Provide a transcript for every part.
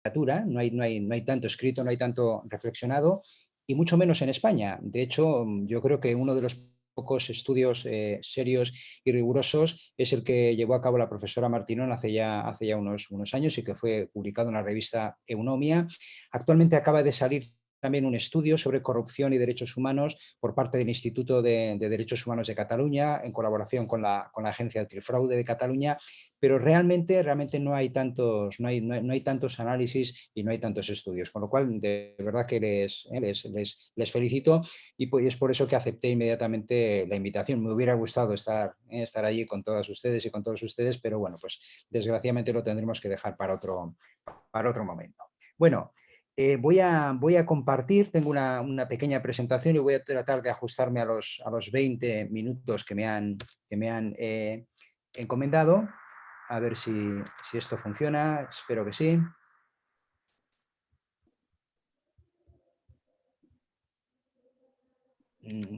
literatura, no hay tanto escrito, no hay tanto reflexionado, y mucho menos en España. De hecho, yo creo que uno de los pocos estudios serios y rigurosos es el que llevó a cabo la profesora Martinón hace ya unos años y que fue publicado en la revista Eunomia. Actualmente acaba de salir también un estudio sobre corrupción y derechos humanos por parte del Instituto de Derechos Humanos de Cataluña, en colaboración con la Agencia Antifraude de Cataluña, pero realmente no hay tantos análisis y no hay tantos estudios, con lo cual de verdad que les felicito y pues es por eso que acepté inmediatamente la invitación. Me hubiera gustado estar allí con todas ustedes y con todos ustedes, pero bueno, pues desgraciadamente lo tendremos que dejar para otro momento. Bueno, voy a compartir, tengo una pequeña presentación y voy a tratar de ajustarme a los 20 minutos que me han encomendado. A ver si esto funciona, espero que sí.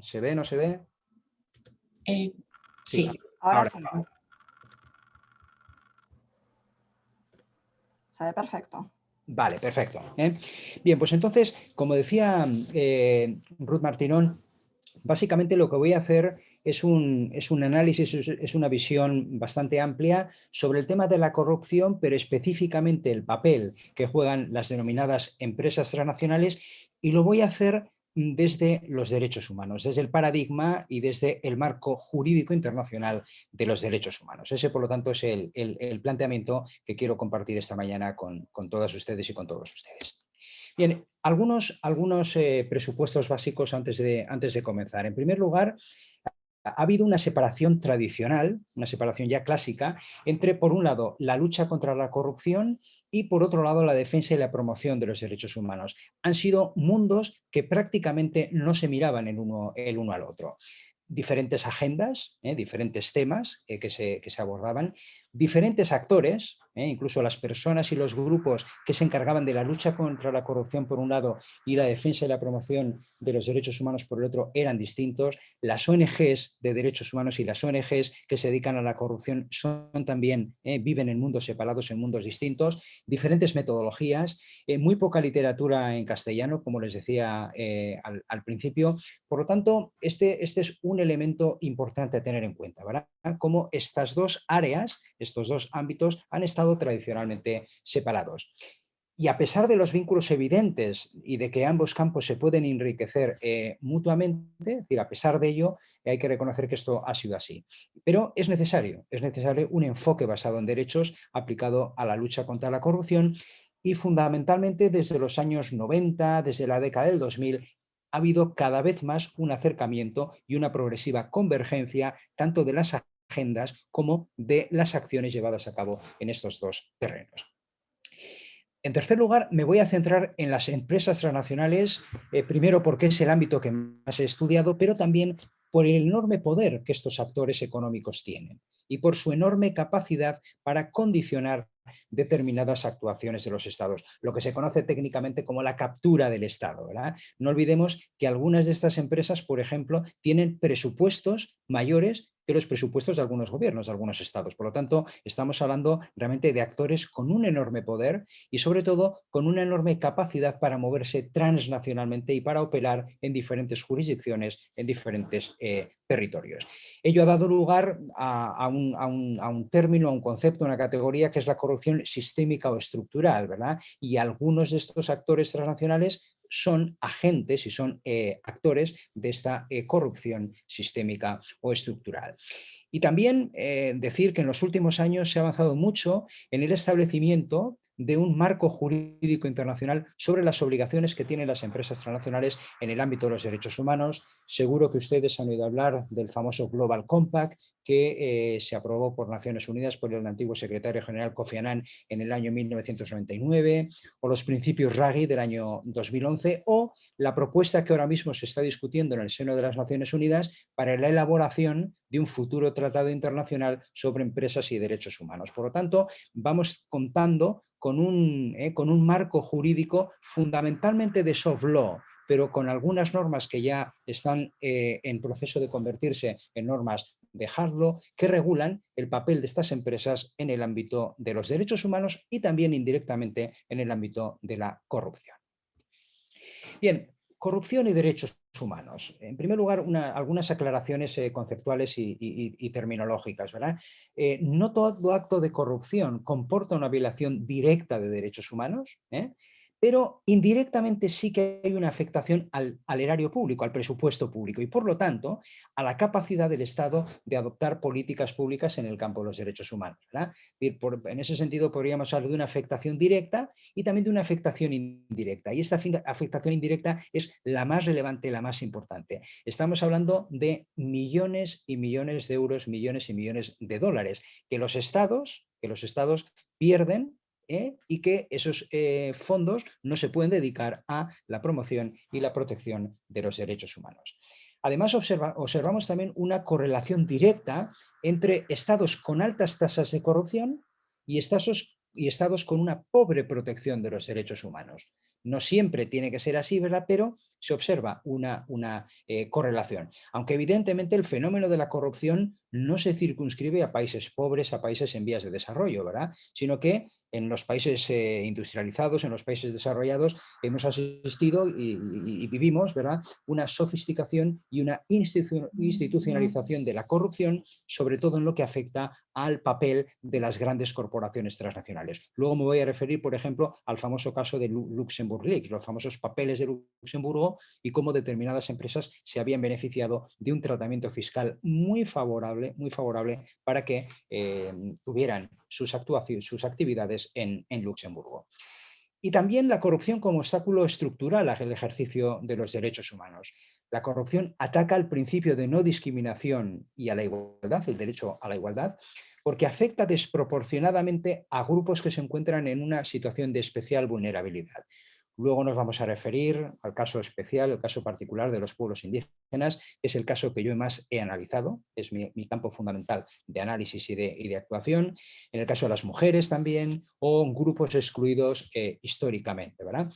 ¿Se ve, no se ve? Sí. Ahora sí. Se ve perfecto. Vale, perfecto. Bien, pues entonces, como decía Ruth Martinón, básicamente lo que voy a hacer es un análisis, es una visión bastante amplia sobre el tema de la corrupción, pero específicamente el papel que juegan las denominadas empresas transnacionales, y lo voy a hacer desde los derechos humanos, desde el paradigma y desde el marco jurídico internacional de los derechos humanos. Ese, por lo tanto, es el planteamiento que quiero compartir esta mañana con todas ustedes y con todos ustedes. Bien, algunos presupuestos básicos antes de comenzar. En primer lugar, ha habido una separación tradicional, una separación ya clásica, entre, por un lado, la lucha contra la corrupción y, por otro lado, la defensa y la promoción de los derechos humanos. Han sido mundos que prácticamente no se miraban el uno al otro. Diferentes agendas, diferentes temas que se abordaban, diferentes actores, incluso las personas y los grupos que se encargaban de la lucha contra la corrupción por un lado y la defensa y la promoción de los derechos humanos por el otro eran distintos. Las ONGs de derechos humanos y las ONGs que se dedican a la corrupción son también, viven en mundos separados, en mundos distintos, diferentes metodologías, muy poca literatura en castellano, como les decía al principio. Por lo tanto, este es un elemento importante a tener en cuenta, ¿verdad? Cómo estas dos áreas, estos dos ámbitos han estado tradicionalmente separados. Y a pesar de los vínculos evidentes y de que ambos campos se pueden enriquecer mutuamente, es decir, a pesar de ello, hay que reconocer que esto ha sido así. Pero es necesario un enfoque basado en derechos aplicado a la lucha contra la corrupción, y fundamentalmente desde los años 90, desde la década del 2000, ha habido cada vez más un acercamiento y una progresiva convergencia tanto de las agendas como de las acciones llevadas a cabo en estos dos terrenos. En tercer lugar, me voy a centrar en las empresas transnacionales, primero porque es el ámbito que más he estudiado, pero también por el enorme poder que estos actores económicos tienen y por su enorme capacidad para condicionar determinadas actuaciones de los estados, lo que se conoce técnicamente como la captura del Estado, ¿verdad? No olvidemos que algunas de estas empresas, por ejemplo, tienen presupuestos mayores que los presupuestos de algunos gobiernos, de algunos estados. Por lo tanto, estamos hablando realmente de actores con un enorme poder y, sobre todo, con una enorme capacidad para moverse transnacionalmente y para operar en diferentes jurisdicciones, en diferentes territorios. Ello ha dado lugar a un término, a un concepto, a una categoría que es la corrupción sistémica o estructural, ¿verdad? Y algunos de estos actores transnacionales son agentes y son actores de esta corrupción sistémica o estructural. Y también decir que en los últimos años se ha avanzado mucho en el establecimiento de un marco jurídico internacional sobre las obligaciones que tienen las empresas transnacionales en el ámbito de los derechos humanos. Seguro que ustedes han oído hablar del famoso Global Compact que se aprobó por Naciones Unidas por el antiguo secretario general Kofi Annan en el año 1999, o los principios Ruggie del año 2011, o la propuesta que ahora mismo se está discutiendo en el seno de las Naciones Unidas para la elaboración de un futuro tratado internacional sobre empresas y derechos humanos. Por lo tanto, vamos contando con un marco jurídico fundamentalmente de soft law, pero con algunas normas que ya están en proceso de convertirse en normas dejarlo, que regulan el papel de estas empresas en el ámbito de los derechos humanos y también indirectamente en el ámbito de la corrupción. Bien, corrupción y derechos humanos. En primer lugar, algunas aclaraciones conceptuales y terminológicas, ¿verdad? No todo acto de corrupción comporta una violación directa de derechos humanos, pero indirectamente sí que hay una afectación al erario público, al presupuesto público y, por lo tanto, a la capacidad del Estado de adoptar políticas públicas en el campo de los derechos humanos, ¿verdad? En ese sentido, podríamos hablar de una afectación directa y también de una afectación indirecta. Y esta afectación indirecta es la más relevante, la más importante. Estamos hablando de millones y millones de euros, millones y millones de dólares que los estados pierden, y que esos fondos no se pueden dedicar a la promoción y la protección de los derechos humanos. Además, observamos también una correlación directa entre estados con altas tasas de corrupción y estados con una pobre protección de los derechos humanos. No siempre tiene que ser así, ¿verdad? Pero se observa una correlación. Aunque evidentemente el fenómeno de la corrupción no se circunscribe a países pobres, a países en vías de desarrollo, ¿verdad? Sino que en los países industrializados, en los países desarrollados, hemos asistido y vivimos, ¿verdad?, una sofisticación y una institucionalización de la corrupción, sobre todo en lo que afecta al papel de las grandes corporaciones transnacionales. Luego me voy a referir, por ejemplo, al famoso caso de Luxembourg Leaks, los famosos papeles de Luxemburgo y cómo determinadas empresas se habían beneficiado de un tratamiento fiscal muy favorable para que tuvieran sus actividades en Luxemburgo. Y también la corrupción como obstáculo estructural al ejercicio de los derechos humanos. La corrupción ataca al principio de no discriminación y a la igualdad, el derecho a la igualdad, porque afecta desproporcionadamente a grupos que se encuentran en una situación de especial vulnerabilidad. Luego nos vamos a referir al caso especial, el caso particular de los pueblos indígenas, que es el caso que yo más he analizado, es mi campo fundamental de análisis y de actuación. En el caso de las mujeres también, o grupos excluidos históricamente, ¿verdad?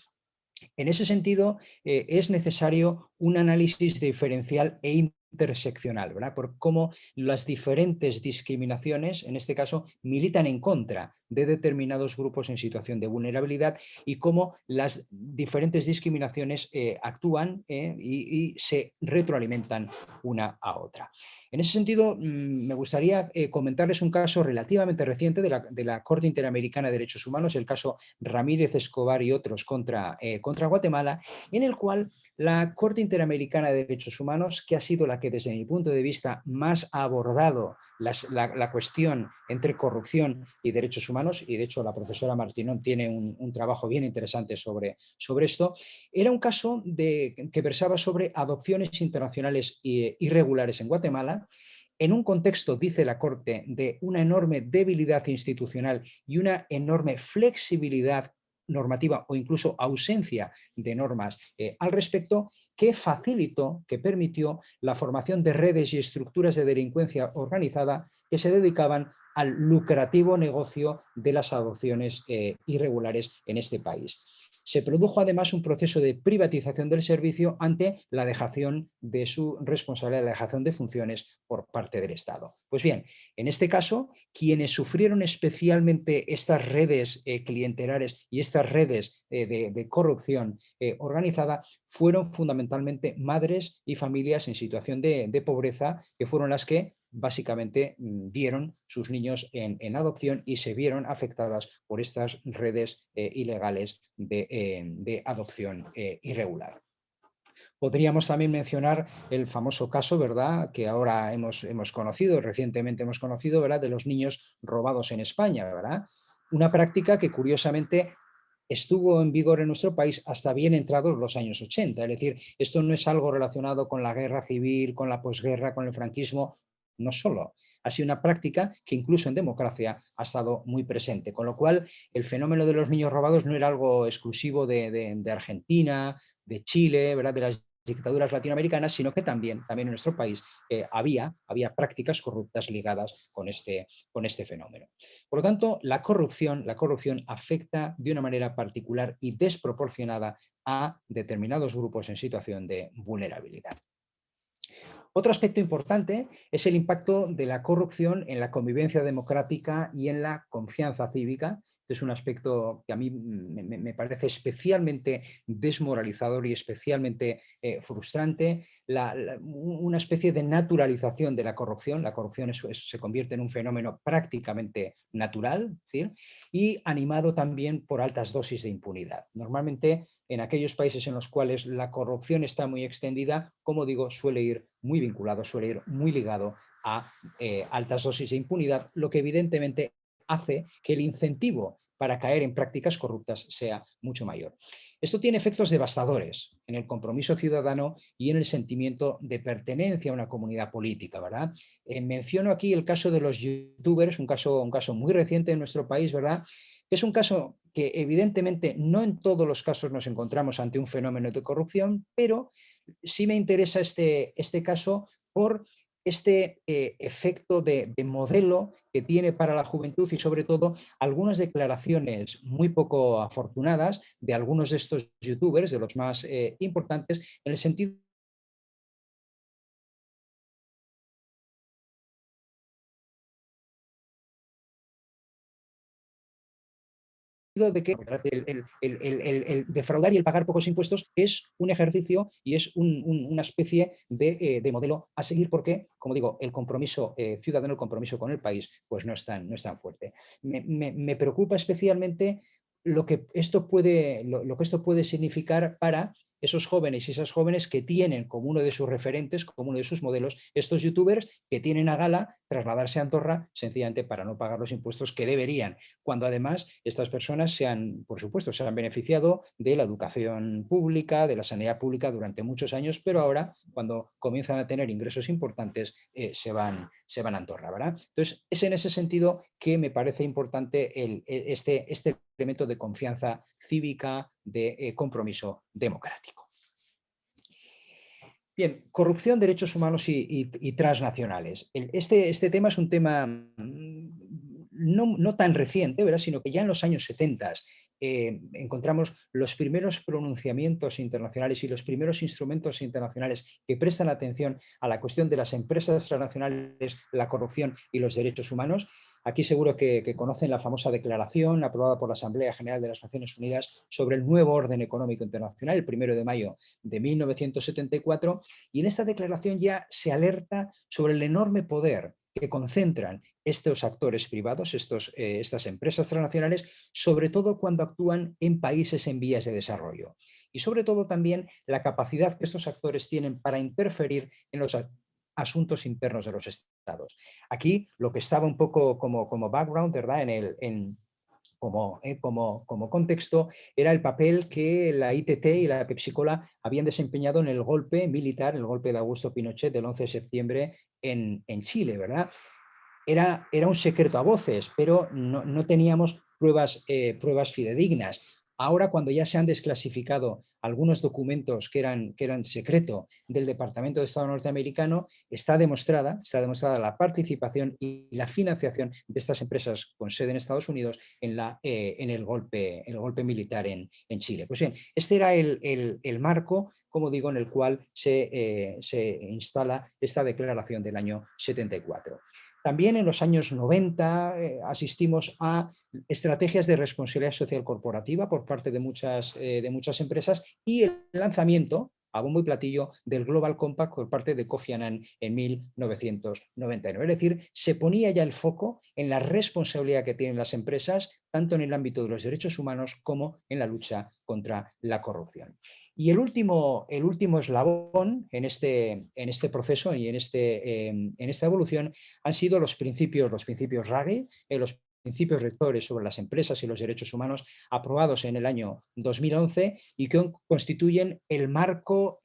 En ese sentido, es necesario un análisis diferencial e interseccional, ¿verdad? Por cómo las diferentes discriminaciones, en este caso, militan en contra de determinados grupos en situación de vulnerabilidad y cómo las diferentes discriminaciones actúan y se retroalimentan una a otra. En ese sentido, me gustaría comentarles un caso relativamente reciente de la Corte Interamericana de Derechos Humanos, el caso Ramírez Escobar y otros contra Guatemala, en el cual la Corte Interamericana de Derechos Humanos, que ha sido la que desde mi punto de vista más ha abordado la cuestión entre corrupción y derechos humanos, y de hecho la profesora Martinón tiene un trabajo bien interesante sobre esto, era un caso que versaba sobre adopciones internacionales irregulares en Guatemala, en un contexto, dice la Corte, de una enorme debilidad institucional y una enorme flexibilidad normativa o incluso ausencia de normas al respecto, que facilitó, que permitió la formación de redes y estructuras de delincuencia organizada que se dedicaban al lucrativo negocio de las adopciones irregulares en este país. Se produjo además un proceso de privatización del servicio ante la dejación de su responsabilidad, la dejación de funciones por parte del Estado. Pues bien, en este caso, quienes sufrieron especialmente estas redes clientelares y estas redes de corrupción organizada fueron fundamentalmente madres y familias en situación de pobreza, que fueron las que básicamente dieron sus niños en adopción y se vieron afectadas por estas redes ilegales de adopción irregular. Podríamos también mencionar el famoso caso, ¿verdad?, que ahora hemos conocido, recientemente hemos conocido, ¿verdad?, de los niños robados en España, ¿verdad? Una práctica que curiosamente estuvo en vigor en nuestro país hasta bien entrados los años 80. Es decir, esto no es algo relacionado con la guerra civil, con la posguerra, con el franquismo, no solo. Ha sido una práctica que incluso en democracia ha estado muy presente, con lo cual el fenómeno de los niños robados no era algo exclusivo de Argentina, de Chile, ¿verdad?, de las dictaduras latinoamericanas, sino que también en nuestro país había prácticas corruptas ligadas con este fenómeno. Por lo tanto, la corrupción afecta de una manera particular y desproporcionada a determinados grupos en situación de vulnerabilidad. Otro aspecto importante es el impacto de la corrupción en la convivencia democrática y en la confianza cívica. Este es un aspecto que a mí me parece especialmente desmoralizador y especialmente frustrante. Una especie de naturalización de la corrupción. La corrupción se convierte en un fenómeno prácticamente natural, ¿sí? Y animado también por altas dosis de impunidad. Normalmente en aquellos países en los cuales la corrupción está muy extendida, como digo, suele ir muy vinculado, suele ir muy ligado a altas dosis de impunidad, lo que evidentemente hace que el incentivo para caer en prácticas corruptas sea mucho mayor. Esto tiene efectos devastadores en el compromiso ciudadano y en el sentimiento de pertenencia a una comunidad política, ¿verdad? Menciono aquí el caso de los youtubers, un caso muy reciente en nuestro país, ¿verdad? Es un caso que evidentemente no en todos los casos nos encontramos ante un fenómeno de corrupción, pero sí me interesa este caso por este efecto de modelo que tiene para la juventud y sobre todo algunas declaraciones muy poco afortunadas de algunos de estos youtubers, de los más importantes, en el sentido de que el defraudar y el pagar pocos impuestos es un ejercicio y es una especie de modelo a seguir porque, como digo, el compromiso ciudadano, el compromiso con el país, pues no es tan fuerte. Me preocupa especialmente lo que esto puede significar para esos jóvenes y esas jóvenes que tienen como uno de sus referentes, como uno de sus modelos, estos youtubers que tienen a gala trasladarse a Andorra sencillamente para no pagar los impuestos que deberían, cuando además estas personas por supuesto, se han beneficiado de la educación pública, de la sanidad pública durante muchos años, pero ahora, cuando comienzan a tener ingresos importantes, se van a Andorra, ¿verdad? Entonces, es en ese sentido que me parece importante este elemento de confianza cívica, de compromiso democrático. Bien, corrupción, derechos humanos y transnacionales. Este tema es un tema no tan reciente, ¿verdad? Sino que ya en los años 70 encontramos los primeros pronunciamientos internacionales y los primeros instrumentos internacionales que prestan atención a la cuestión de las empresas transnacionales, la corrupción y los derechos humanos. Aquí seguro que conocen la famosa declaración aprobada por la Asamblea General de las Naciones Unidas sobre el nuevo orden económico internacional, el 1 de mayo de 1974, y en esta declaración ya se alerta sobre el enorme poder que concentran estos actores privados, estas empresas transnacionales, sobre todo cuando actúan en países en vías de desarrollo. Y sobre todo también la capacidad que estos actores tienen para interferir en los asuntos internos de los estados. Aquí lo que estaba un poco como background, ¿verdad? Como contexto, era el papel que la ITT y la Pepsi-Cola habían desempeñado en el golpe militar, el golpe de Augusto Pinochet del 11 de septiembre en Chile, ¿verdad? Era un secreto a voces, pero no teníamos pruebas fidedignas. Ahora, cuando ya se han desclasificado algunos documentos que eran secreto del Departamento de Estado norteamericano, está demostrada la participación y la financiación de estas empresas con sede en Estados Unidos en el golpe militar en Chile. Pues bien, este era el marco, como digo, en el cual se instala esta declaración del año 74. También en los años 90 asistimos a estrategias de responsabilidad social corporativa por parte de muchas empresas y el lanzamiento a bombo y platillo del Global Compact por parte de Kofi Annan en 1999. Es decir, se ponía ya el foco en la responsabilidad que tienen las empresas, tanto en el ámbito de los derechos humanos como en la lucha contra la corrupción. Y el último eslabón en este proceso y en esta evolución han sido los principios RAGI, los principios rectores sobre las empresas y los derechos humanos aprobados en el año 2011 y que constituyen el marco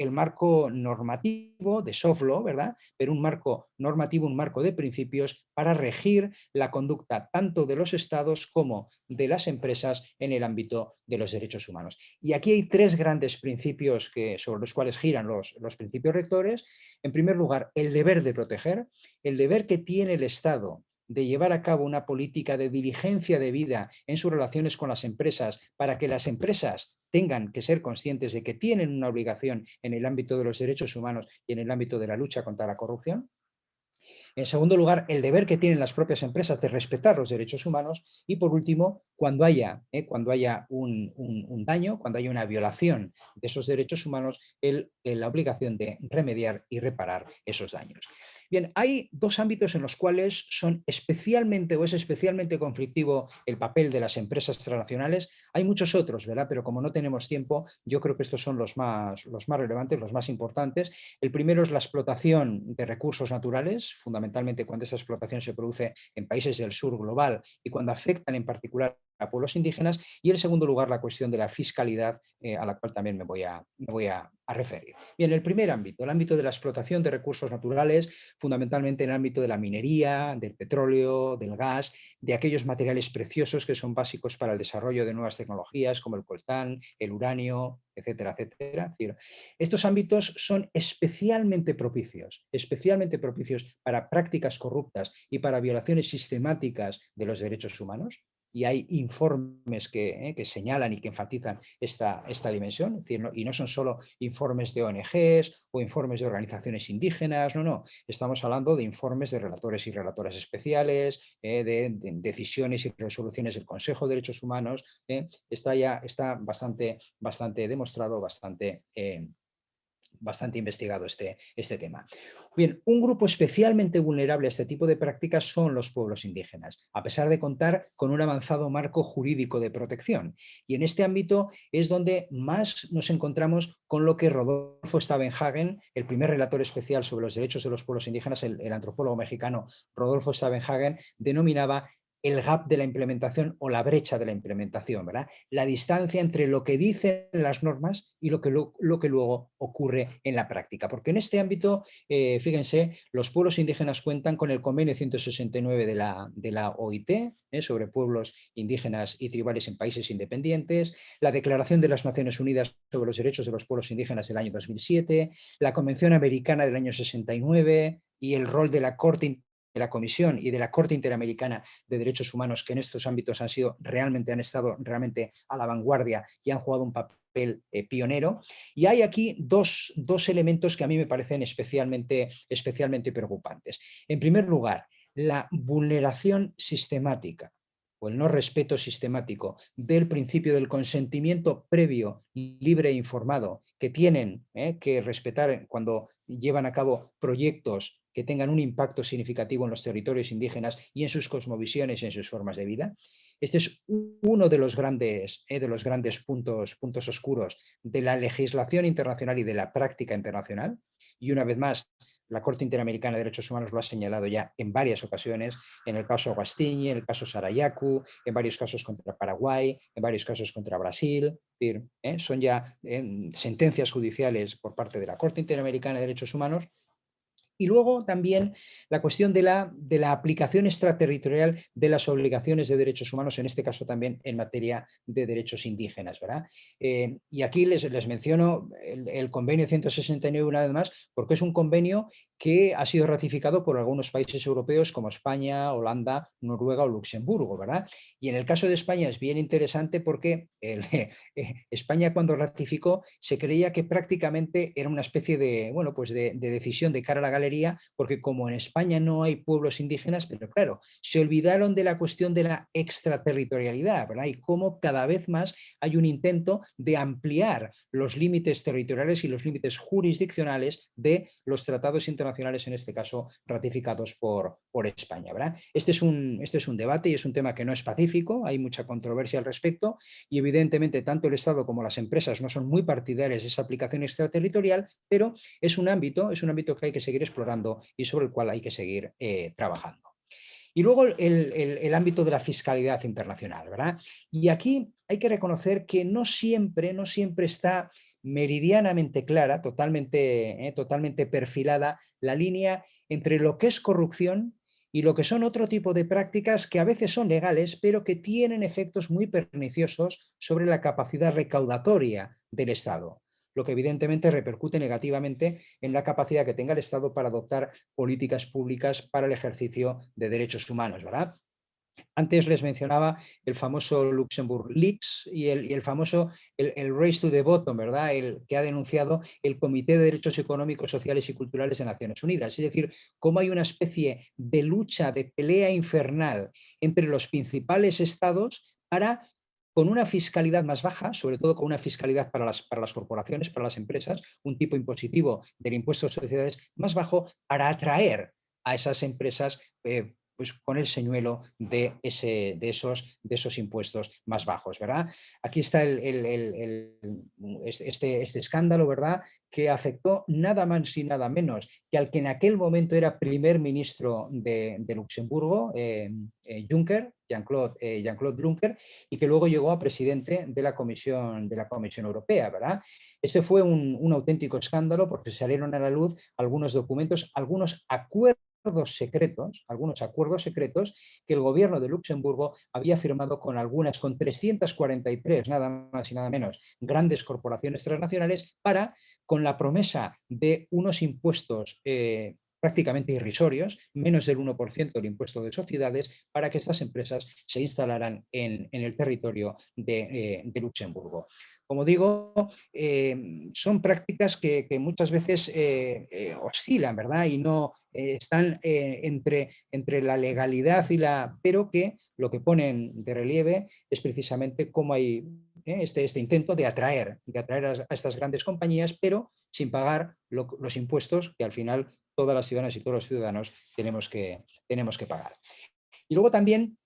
normativo de soft law, ¿verdad? Pero un marco normativo, un marco de principios para regir la conducta tanto de los estados como de las empresas en el ámbito de los derechos humanos. Y aquí hay tres grandes principios sobre los cuales giran los principios rectores. En primer lugar, el deber de proteger, el deber que tiene el Estado de llevar a cabo una política de diligencia debida en sus relaciones con las empresas para que las empresas tengan que ser conscientes de que tienen una obligación en el ámbito de los derechos humanos y en el ámbito de la lucha contra la corrupción. En segundo lugar, el deber que tienen las propias empresas de respetar los derechos humanos. Y por último, cuando haya un daño, cuando haya una violación de esos derechos humanos, la obligación de remediar y reparar esos daños. Bien, hay dos ámbitos en los cuales es especialmente conflictivo el papel de las empresas transnacionales. Hay muchos otros, ¿verdad? Pero como no tenemos tiempo, yo creo que estos son los más relevantes, los más importantes. El primero es la explotación de recursos naturales, fundamentalmente cuando esa explotación se produce en países del sur global y cuando afectan en particular a pueblos indígenas, y en segundo lugar la cuestión de la fiscalidad, a la cual también me voy a referir. Bien, el primer ámbito, el ámbito de la explotación de recursos naturales, fundamentalmente en el ámbito de la minería, del petróleo, del gas, de aquellos materiales preciosos que son básicos para el desarrollo de nuevas tecnologías como el coltán, el uranio, etcétera, etcétera. Es decir, estos ámbitos son especialmente propicios para prácticas corruptas y para violaciones sistemáticas de los derechos humanos. Y hay informes que señalan y que enfatizan esta dimensión, es decir, y no son solo informes de ONGs o informes de organizaciones indígenas, no, estamos hablando de informes de relatores y relatoras especiales, de decisiones y resoluciones del Consejo de Derechos Humanos. Está bastante demostrado, bastante investigado este tema. Bien, un grupo especialmente vulnerable a este tipo de prácticas son los pueblos indígenas, a pesar de contar con un avanzado marco jurídico de protección. Y en este ámbito es donde más nos encontramos con lo que Rodolfo Stavenhagen, el primer relator especial sobre los derechos de los pueblos indígenas, el antropólogo mexicano Rodolfo Stavenhagen, denominaba el gap de la implementación o la brecha de la implementación, ¿verdad? La distancia entre lo que dicen las normas y lo que luego ocurre en la práctica. Porque en este ámbito, fíjense, los pueblos indígenas cuentan con el convenio 169 de la OIT, sobre pueblos indígenas y tribales en países independientes, la Declaración de las Naciones Unidas sobre los Derechos de los Pueblos Indígenas del año 2007, la Convención Americana del año 69 y el rol de la Comisión y de la Corte Interamericana de Derechos Humanos, que en estos ámbitos han estado realmente a la vanguardia y han jugado un papel pionero. Y hay aquí dos elementos que a mí me parecen especialmente preocupantes. En primer lugar, la vulneración sistemática o el no respeto sistemático del principio del consentimiento previo, libre e informado que tienen que respetar cuando llevan a cabo proyectos que tengan un impacto significativo en los territorios indígenas y en sus cosmovisiones y en sus formas de vida. Este es uno de los grandes puntos oscuros de la legislación internacional y de la práctica internacional. Y una vez más, la Corte Interamericana de Derechos Humanos lo ha señalado ya en varias ocasiones, en el caso Aguastingi, en el caso Sarayaku, en varios casos contra Paraguay, en varios casos contra Brasil. Son ya sentencias judiciales por parte de la Corte Interamericana de Derechos Humanos. Y luego también la cuestión de la aplicación extraterritorial de las obligaciones de derechos humanos, en este caso también en materia de derechos indígenas, ¿verdad? Y aquí les menciono el convenio 169 una vez más, porque es un convenio que ha sido ratificado por algunos países europeos como España, Holanda, Noruega o Luxemburgo, ¿verdad? Y en el caso de España es bien interesante porque España cuando ratificó se creía que prácticamente era una especie de decisión de cara a la galería, porque como en España no hay pueblos indígenas, pero claro, se olvidaron de la cuestión de la extraterritorialidad, ¿verdad? Y cómo cada vez más hay un intento de ampliar los límites territoriales y los límites jurisdiccionales de los tratados internacionales, en este caso ratificados por España, ¿verdad? Este es un debate y es un tema que no es pacífico, hay mucha controversia al respecto y evidentemente tanto el Estado como las empresas no son muy partidarias de esa aplicación extraterritorial, pero es un ámbito que hay que seguir explorando y sobre el cual hay que seguir trabajando. Y luego el ámbito de la fiscalidad internacional, ¿verdad? Y aquí hay que reconocer que no siempre está meridianamente clara, totalmente perfilada la línea entre lo que es corrupción y lo que son otro tipo de prácticas que a veces son legales, pero que tienen efectos muy perniciosos sobre la capacidad recaudatoria del Estado. lo que evidentemente repercute negativamente en la capacidad que tenga el Estado para adoptar políticas públicas para el ejercicio de derechos humanos, ¿verdad? Antes les mencionaba el famoso Luxembourg Leaks y el famoso el Race to the Bottom, ¿verdad? El que ha denunciado el Comité de Derechos Económicos, Sociales y Culturales de Naciones Unidas. Es decir, cómo hay una especie de lucha, de pelea infernal entre los principales estados para, con una fiscalidad más baja, sobre todo con una fiscalidad para las corporaciones, para las empresas, un tipo impositivo del impuesto de sociedades más bajo, para atraer a esas empresas pues con el señuelo de esos impuestos más bajos, ¿verdad? Aquí está este escándalo, ¿verdad?, que afectó nada más y nada menos que al que en aquel momento era primer ministro de Luxemburgo, Juncker, Jean-Claude Juncker, y que luego llegó a presidente de la Comisión Europea, ¿verdad? Este fue un auténtico escándalo porque salieron a la luz algunos documentos, algunos acuerdos secretos que el gobierno de Luxemburgo había firmado con 343, nada más y nada menos, grandes corporaciones transnacionales para, con la promesa de unos impuestos prácticamente irrisorios, menos del 1% del impuesto de sociedades, para que estas empresas se instalaran en el territorio de Luxemburgo. Como digo, son prácticas que muchas veces oscilan, ¿verdad? Y no están entre la legalidad pero que lo que ponen de relieve es precisamente cómo hay este intento de atraer a estas grandes compañías, pero sin pagar los impuestos que al final todas las ciudadanas y todos los ciudadanos tenemos que pagar. Y luego también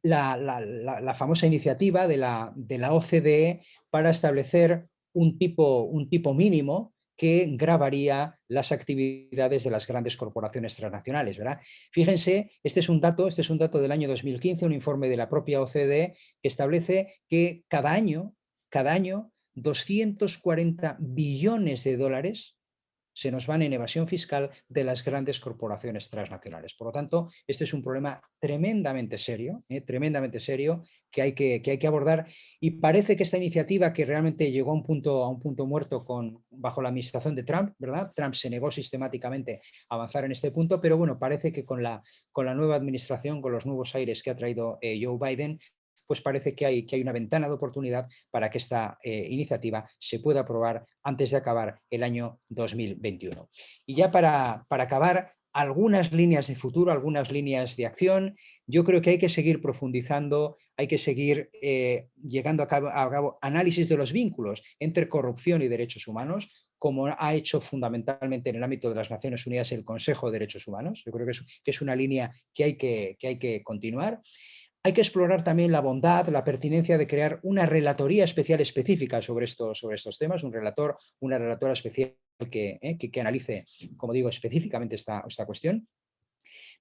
la famosa iniciativa de la OCDE para establecer un tipo mínimo que gravaría las actividades de las grandes corporaciones transnacionales, ¿verdad? Fíjense, este es un dato del año 2015, un informe de la propia OCDE que establece que cada año 240 billones de dólares se nos van en evasión fiscal de las grandes corporaciones transnacionales. Por lo tanto, este es un problema tremendamente serio que hay que abordar, y parece que esta iniciativa, que realmente llegó a un punto muerto bajo la administración de Trump, ¿verdad? Trump se negó sistemáticamente a avanzar en este punto, pero bueno, parece que con la nueva administración, con los nuevos aires que ha traído Joe Biden, pues parece que hay una ventana de oportunidad para que esta iniciativa se pueda aprobar antes de acabar el año 2021. Y ya para acabar, algunas líneas de futuro, algunas líneas de acción. Yo creo que hay que seguir profundizando, hay que seguir llegando a cabo análisis de los vínculos entre corrupción y derechos humanos, como ha hecho fundamentalmente en el ámbito de las Naciones Unidas el Consejo de Derechos Humanos. Yo creo que es una línea que hay que continuar. Hay que explorar también la bondad, la pertinencia de crear una relatoría especial específica sobre estos temas, una relatora especial que analice, como digo, específicamente esta cuestión.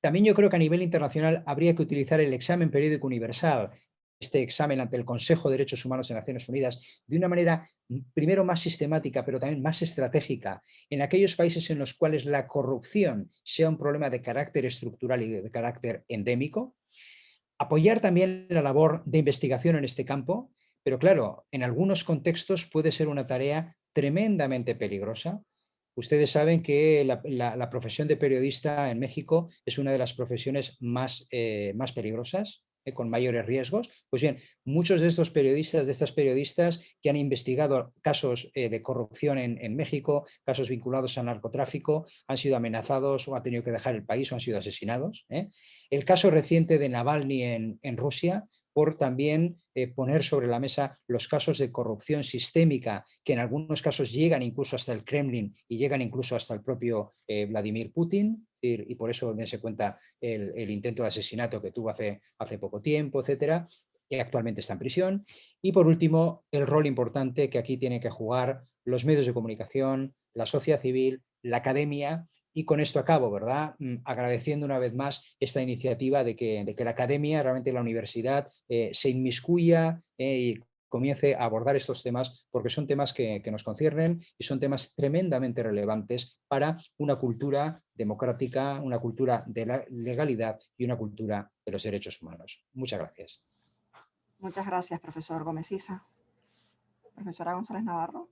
También yo creo que a nivel internacional habría que utilizar el examen periódico universal, este examen ante el Consejo de Derechos Humanos de Naciones Unidas, de una manera primero más sistemática, pero también más estratégica, en aquellos países en los cuales la corrupción sea un problema de carácter estructural y de carácter endémico. Apoyar también la labor de investigación en este campo, pero claro, en algunos contextos puede ser una tarea tremendamente peligrosa. Ustedes saben que la profesión de periodista en México es una de las profesiones más peligrosas, con mayores riesgos. Pues bien, muchos de estos periodistas, de estas periodistas que han investigado casos de corrupción en México, casos vinculados al narcotráfico, han sido amenazados o han tenido que dejar el país o han sido asesinados. El caso reciente de Navalny en Rusia, por también poner sobre la mesa los casos de corrupción sistémica, que en algunos casos llegan incluso hasta el Kremlin y llegan incluso hasta el propio Vladimir Putin, y por eso dense cuenta el intento de asesinato que tuvo hace poco tiempo, etcétera, que actualmente está en prisión. Y por último, el rol importante que aquí tienen que jugar los medios de comunicación, la sociedad civil, la academia. Y con esto acabo, ¿verdad? Agradeciendo una vez más esta iniciativa de que la academia, realmente la universidad, se inmiscuya y comience a abordar estos temas, porque son temas que nos conciernen y son temas tremendamente relevantes para una cultura democrática, una cultura de la legalidad y una cultura de los derechos humanos. Muchas gracias. Muchas gracias, profesor Gómez Issa. Profesora González Navarro.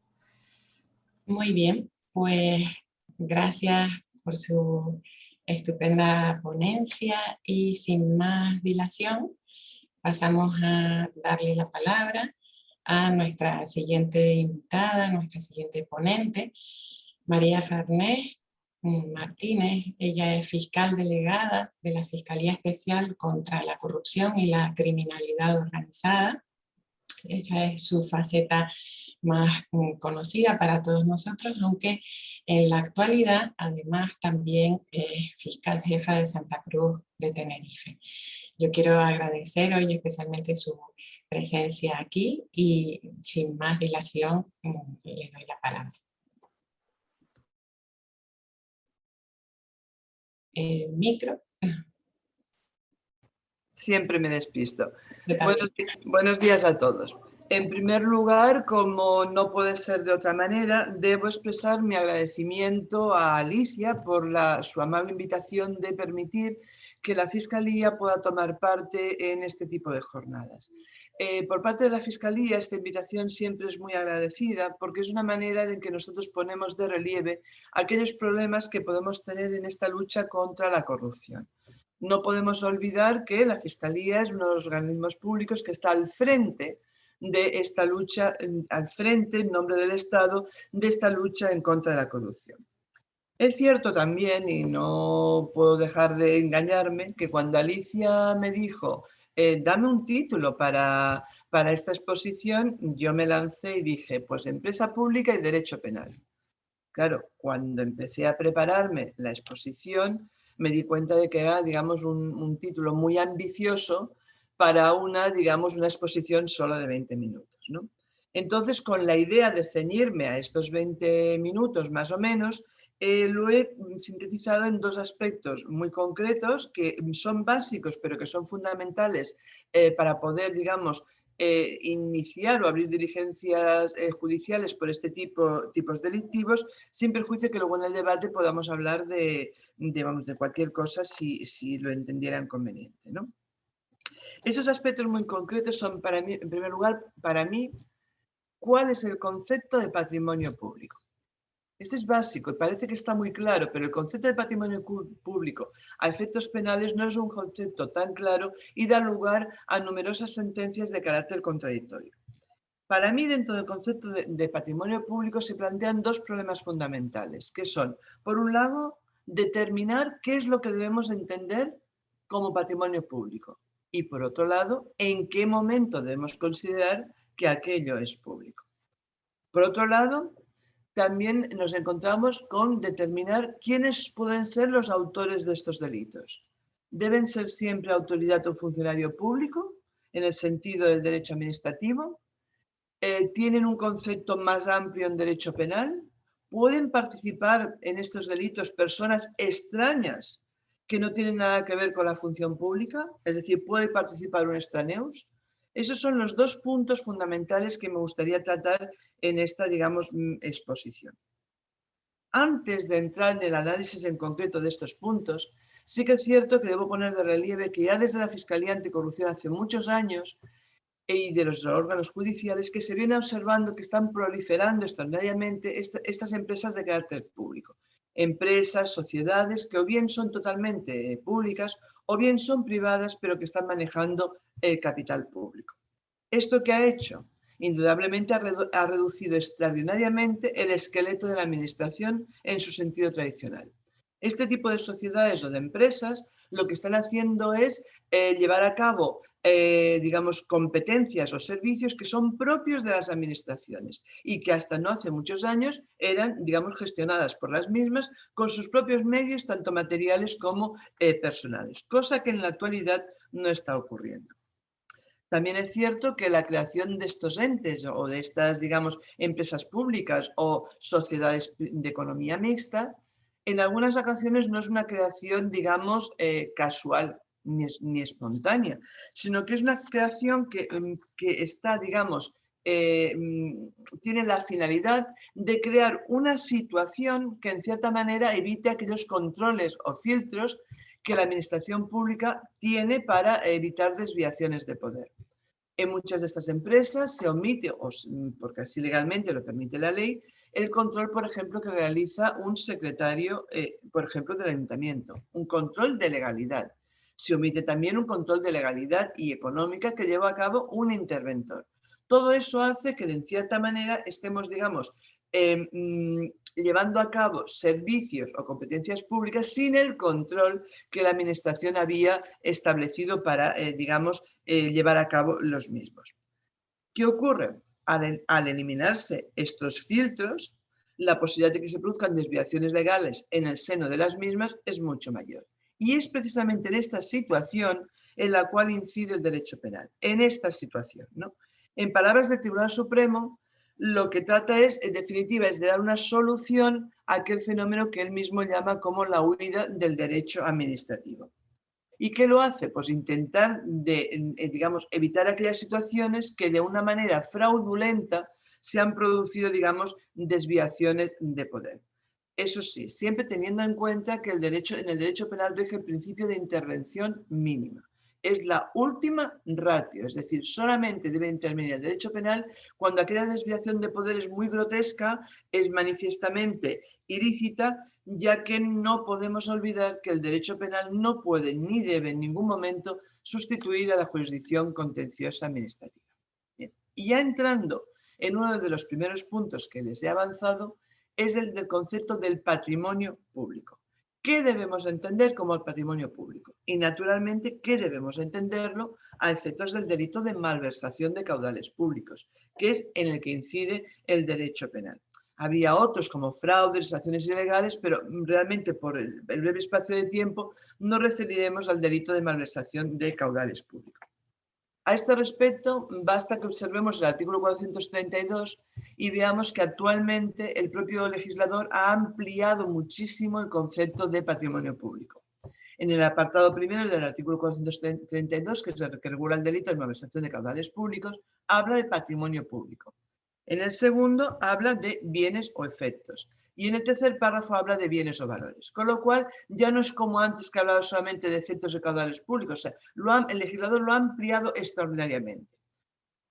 Muy bien, pues gracias por su estupenda ponencia y sin más dilación pasamos a darle la palabra a nuestra siguiente invitada, nuestra siguiente ponente, María Farnés Martínez. Ella es fiscal delegada de la Fiscalía Especial contra la Corrupción y la Criminalidad Organizada. Esa es su faceta más conocida para todos nosotros, aunque en la actualidad además también es fiscal jefa de Santa Cruz de Tenerife. Yo quiero agradecer hoy especialmente su presencia aquí y sin más dilación le doy la palabra. El micro. Siempre me despisto. Buenos días a todos. En primer lugar, como no puede ser de otra manera, debo expresar mi agradecimiento a Alicia por su amable invitación de permitir que la Fiscalía pueda tomar parte en este tipo de jornadas. Por parte de la Fiscalía, esta invitación siempre es muy agradecida porque es una manera en que nosotros ponemos de relieve aquellos problemas que podemos tener en esta lucha contra la corrupción. No podemos olvidar que la Fiscalía es uno de los organismos públicos que está al frente de esta lucha, al frente, en nombre del Estado, de esta lucha en contra de la corrupción. Es cierto también, y no puedo dejar de engañarme, que cuando Alicia me dijo, dame un título para esta exposición, yo me lancé y dije, pues empresa pública y derecho penal. Claro, cuando empecé a prepararme la exposición, me di cuenta de que era, digamos, un título muy ambicioso para una exposición solo de 20 minutos, ¿no? Entonces, con la idea de ceñirme a estos 20 minutos más o menos, lo he sintetizado en dos aspectos muy concretos que son básicos, pero que son fundamentales para poder, digamos, iniciar o abrir diligencias judiciales por este tipos delictivos, sin perjuicio que luego en el debate podamos hablar de cualquier cosa si lo entendieran conveniente, ¿no? Esos aspectos muy concretos son para mí, en primer lugar, para mí, ¿cuál es el concepto de patrimonio público? Este es básico y parece que está muy claro, pero el concepto de patrimonio público a efectos penales no es un concepto tan claro y da lugar a numerosas sentencias de carácter contradictorio. Para mí, dentro del concepto de patrimonio público se plantean dos problemas fundamentales, que son, por un lado, determinar qué es lo que debemos entender como patrimonio público y, por otro lado, en qué momento debemos considerar que aquello es público. Por otro lado, también nos encontramos con determinar quiénes pueden ser los autores de estos delitos. ¿Deben ser siempre autoridad o funcionario público, en el sentido del derecho administrativo? ¿Tienen un concepto más amplio en derecho penal? ¿Pueden participar en estos delitos personas extrañas que no tienen nada que ver con la función pública? Es decir, ¿puede participar un extraneus? Esos son los dos puntos fundamentales que me gustaría tratar en esta, digamos, exposición. Antes de entrar en el análisis en concreto de estos puntos, sí que es cierto que debo poner de relieve que ya desde la Fiscalía Anticorrupción hace muchos años y de los órganos judiciales que se viene observando que están proliferando extraordinariamente estas empresas de carácter público. Empresas, sociedades que o bien son totalmente públicas o bien son privadas pero que están manejando capital público. ¿Esto qué ha hecho? Indudablemente ha reducido extraordinariamente el esqueleto de la administración en su sentido tradicional. Este tipo de sociedades o de empresas lo que están haciendo es llevar a cabo digamos, competencias o servicios que son propios de las administraciones y que hasta no hace muchos años eran, digamos, gestionadas por las mismas con sus propios medios, tanto materiales como personales, cosa que en la actualidad no está ocurriendo. También es cierto que la creación de estos entes o de estas, digamos, empresas públicas o sociedades de economía mixta, en algunas ocasiones no es una creación, digamos, casual ni espontánea, sino que es una creación que está, digamos, tiene la finalidad de crear una situación que en cierta manera evite aquellos controles o filtros que la administración pública tiene para evitar desviaciones de poder. En muchas de estas empresas se omite, porque así legalmente lo permite la ley, el control, por ejemplo, que realiza un secretario, por ejemplo, del ayuntamiento, un control de legalidad. Se omite también un control de legalidad y económica que lleva a cabo un interventor. Todo eso hace que, de cierta manera, estemos, digamos, llevando a cabo servicios o competencias públicas sin el control que la Administración había establecido para, digamos, llevar a cabo los mismos. ¿Qué ocurre? Al eliminarse estos filtros, la posibilidad de que se produzcan desviaciones legales en el seno de las mismas es mucho mayor. Y es precisamente en esta situación en la cual incide el derecho penal. En esta situación, ¿no? En palabras del Tribunal Supremo, lo que trata es, en definitiva, es de dar una solución a aquel fenómeno que él mismo llama como la huida del derecho administrativo. ¿Y qué lo hace? Pues intentar, digamos, evitar aquellas situaciones que de una manera fraudulenta se han producido, digamos, desviaciones de poder. Eso sí, siempre teniendo en cuenta que en el derecho penal rige el principio de intervención mínima. Es la última ratio, es decir, solamente debe intervenir el derecho penal cuando aquella desviación de poder es muy grotesca, es manifiestamente ilícita, ya que no podemos olvidar que el derecho penal no puede ni debe en ningún momento sustituir a la jurisdicción contenciosa administrativa. Bien. Y ya entrando en uno de los primeros puntos que les he avanzado, es el del concepto del patrimonio público. ¿Qué debemos entender como el patrimonio público? Y naturalmente, ¿qué debemos entenderlo a efectos del delito de malversación de caudales públicos, que es en el que incide el derecho penal? Habría otros como fraudes, acciones ilegales, pero realmente por el breve espacio de tiempo nos referiremos al delito de malversación de caudales públicos. A este respecto, basta que observemos el artículo 432 y veamos que actualmente el propio legislador ha ampliado muchísimo el concepto de patrimonio público. En el apartado primero del artículo 432, que es el que regula el delito de malversación de caudales públicos, habla de patrimonio público. En el segundo habla de bienes o efectos. Y en el tercer párrafo habla de bienes o valores. Con lo cual, ya no es como antes que hablaba solamente de efectos de caudales públicos. O sea, el legislador lo ha ampliado extraordinariamente.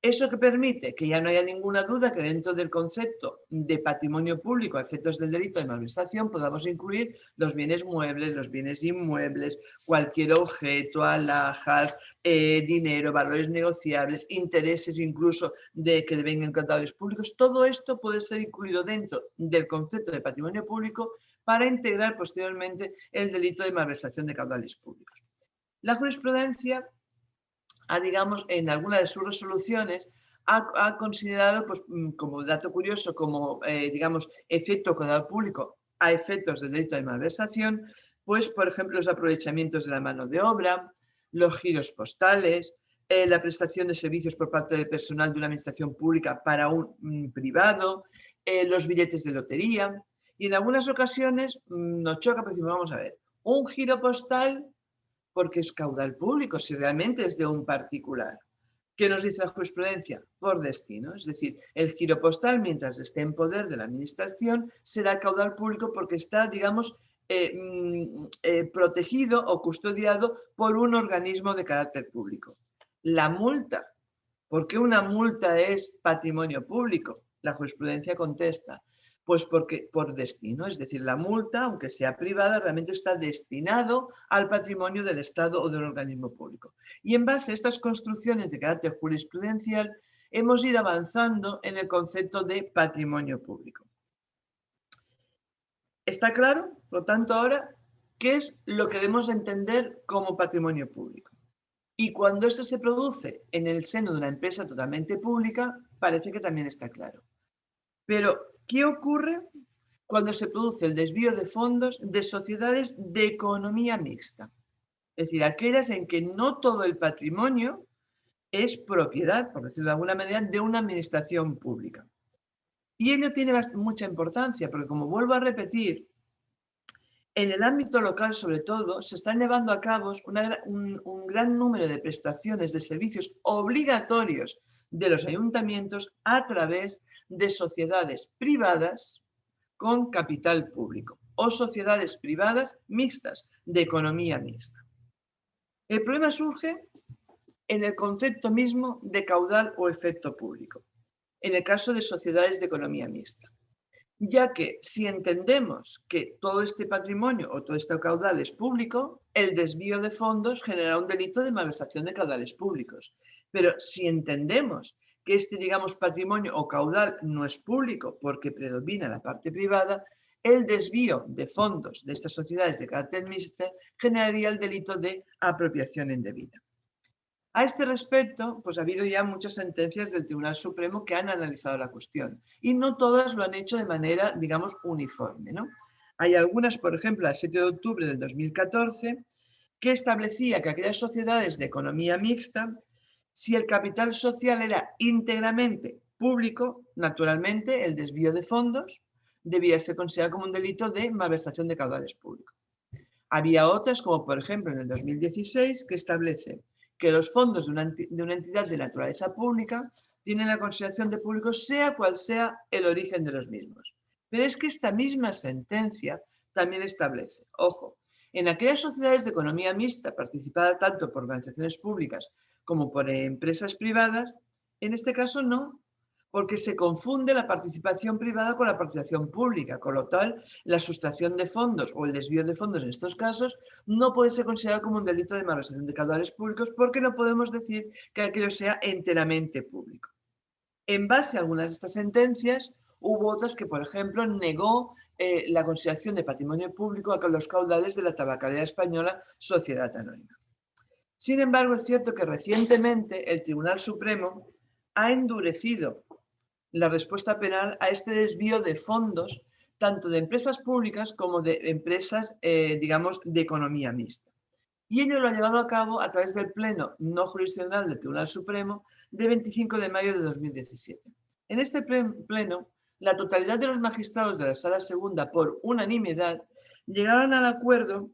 ¿Eso que permite? Que ya no haya ninguna duda que dentro del concepto de patrimonio público a efectos del delito de malversación podamos incluir los bienes muebles, los bienes inmuebles, cualquier objeto, alhajas, dinero, valores negociables, intereses incluso de que devengan caudales públicos. Todo esto puede ser incluido dentro del concepto de patrimonio público para integrar posteriormente el delito de malversación de caudales públicos. La jurisprudencia digamos, en alguna de sus resoluciones, ha considerado, pues, como dato curioso, como, digamos, efecto caudal público a efectos del delito de malversación, pues, por ejemplo, los aprovechamientos de la mano de obra, los giros postales, la prestación de servicios por parte del personal de una administración pública para un privado, los billetes de lotería, y en algunas ocasiones nos choca, pero decimos, vamos a ver, un giro postal porque es caudal público, si realmente es de un particular. ¿Qué nos dice la jurisprudencia? Por destino. Es decir, el giro postal, mientras esté en poder de la administración, será caudal público porque está, digamos, protegido o custodiado por un organismo de carácter público. La multa. ¿Por qué una multa es patrimonio público? La jurisprudencia contesta. Pues porque por destino, es decir, la multa, aunque sea privada, realmente está destinado al patrimonio del Estado o del organismo público. Y en base a estas construcciones de carácter jurisprudencial, hemos ido avanzando en el concepto de patrimonio público. ¿Está claro? Por lo tanto, ahora, ¿qué es lo que debemos entender como patrimonio público? Y cuando esto se produce en el seno de una empresa totalmente pública, parece que también está claro. Pero, ¿qué ocurre cuando se produce el desvío de fondos de sociedades de economía mixta? Es decir, aquellas en que no todo el patrimonio es propiedad, por decirlo de alguna manera, de una administración pública. Y ello tiene mucha importancia, porque como vuelvo a repetir, en el ámbito local, sobre todo, se están llevando a cabo un gran número de prestaciones de servicios obligatorios de los ayuntamientos a través de sociedades privadas con capital público o sociedades privadas mixtas, de economía mixta. El problema surge en el concepto mismo de caudal o efecto público, en el caso de sociedades de economía mixta. ya que si entendemos que todo este patrimonio o todo este caudal es público, el desvío de fondos genera un delito de malversación de caudales públicos. Pero si entendemos que este, digamos, patrimonio o caudal no es público porque predomina la parte privada, el desvío de fondos de estas sociedades de carácter mixto generaría el delito de apropiación indebida. A este respecto, pues ha habido ya muchas sentencias del Tribunal Supremo que han analizado la cuestión y no todas lo han hecho de manera, digamos, uniforme, ¿no? Hay algunas, por ejemplo, el 7 de octubre del 2014, que establecía que aquellas sociedades de economía mixta, si el capital social era íntegramente público, naturalmente el desvío de fondos debía ser considerado como un delito de malversación de caudales públicos. Había otras, como por ejemplo en el 2016, que establece que los fondos de una entidad de naturaleza pública tienen la consideración de públicos sea cual sea el origen de los mismos. Pero es que esta misma sentencia también establece, ojo, en aquellas sociedades de economía mixta participadas tanto por organizaciones públicas como por empresas privadas, en este caso no, porque se confunde la participación privada con la participación pública, con lo tal la sustracción de fondos o el desvío de fondos en estos casos no puede ser considerado como un delito de malversación de caudales públicos porque no podemos decir que aquello sea enteramente público. En base a algunas de estas sentencias, hubo otras que, por ejemplo, negó la consideración de patrimonio público a los caudales de la tabacalera española Sociedad Anónima. Sin embargo, es cierto que recientemente el Tribunal Supremo ha endurecido la respuesta penal a este desvío de fondos, tanto de empresas públicas como de empresas, digamos, de economía mixta. Y ello lo ha llevado a cabo a través del Pleno no jurisdiccional del Tribunal Supremo de 25 de mayo de 2017. En este pleno, la totalidad de los magistrados de la Sala Segunda, por unanimidad, llegaron al acuerdo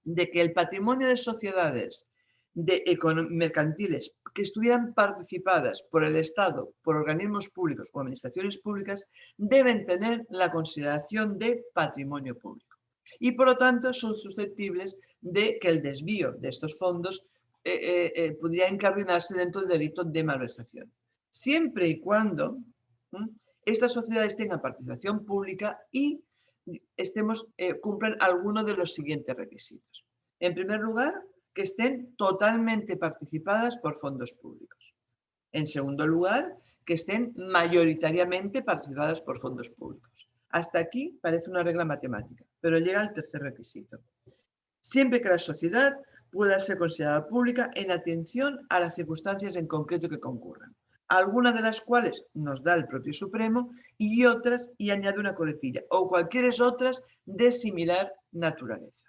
de que el patrimonio de sociedades mercantiles que estuvieran participadas por el Estado, por organismos públicos o administraciones públicas, deben tener la consideración de patrimonio público. Y por lo tanto son susceptibles de que el desvío de estos fondos pudiera incardinarse dentro del delito de malversación. Siempre y cuando estas sociedades tengan participación pública y cumplan alguno de los siguientes requisitos. En primer lugar, que estén totalmente participadas por fondos públicos. En segundo lugar, que estén mayoritariamente participadas por fondos públicos. Hasta aquí parece una regla matemática, pero llega el tercer requisito. Siempre que la sociedad pueda ser considerada pública en atención a las circunstancias en concreto que concurran, algunas de las cuales nos da el propio Supremo y otras, y añade una coletilla, o cualquiera otras de similar naturaleza.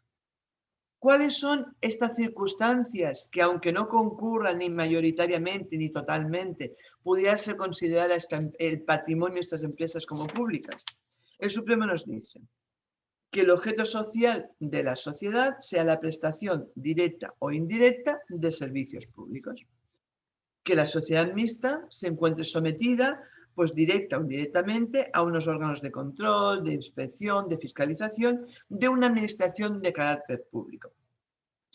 ¿Cuáles son estas circunstancias que, aunque no concurran ni mayoritariamente ni totalmente, pudieran ser consideradas el patrimonio de estas empresas como públicas? El Supremo nos dice que el objeto social de la sociedad sea la prestación directa o indirecta de servicios públicos. Que la sociedad mixta se encuentre sometida, pues directa o indirectamente, a unos órganos de control, de inspección, de fiscalización, de una administración de carácter público.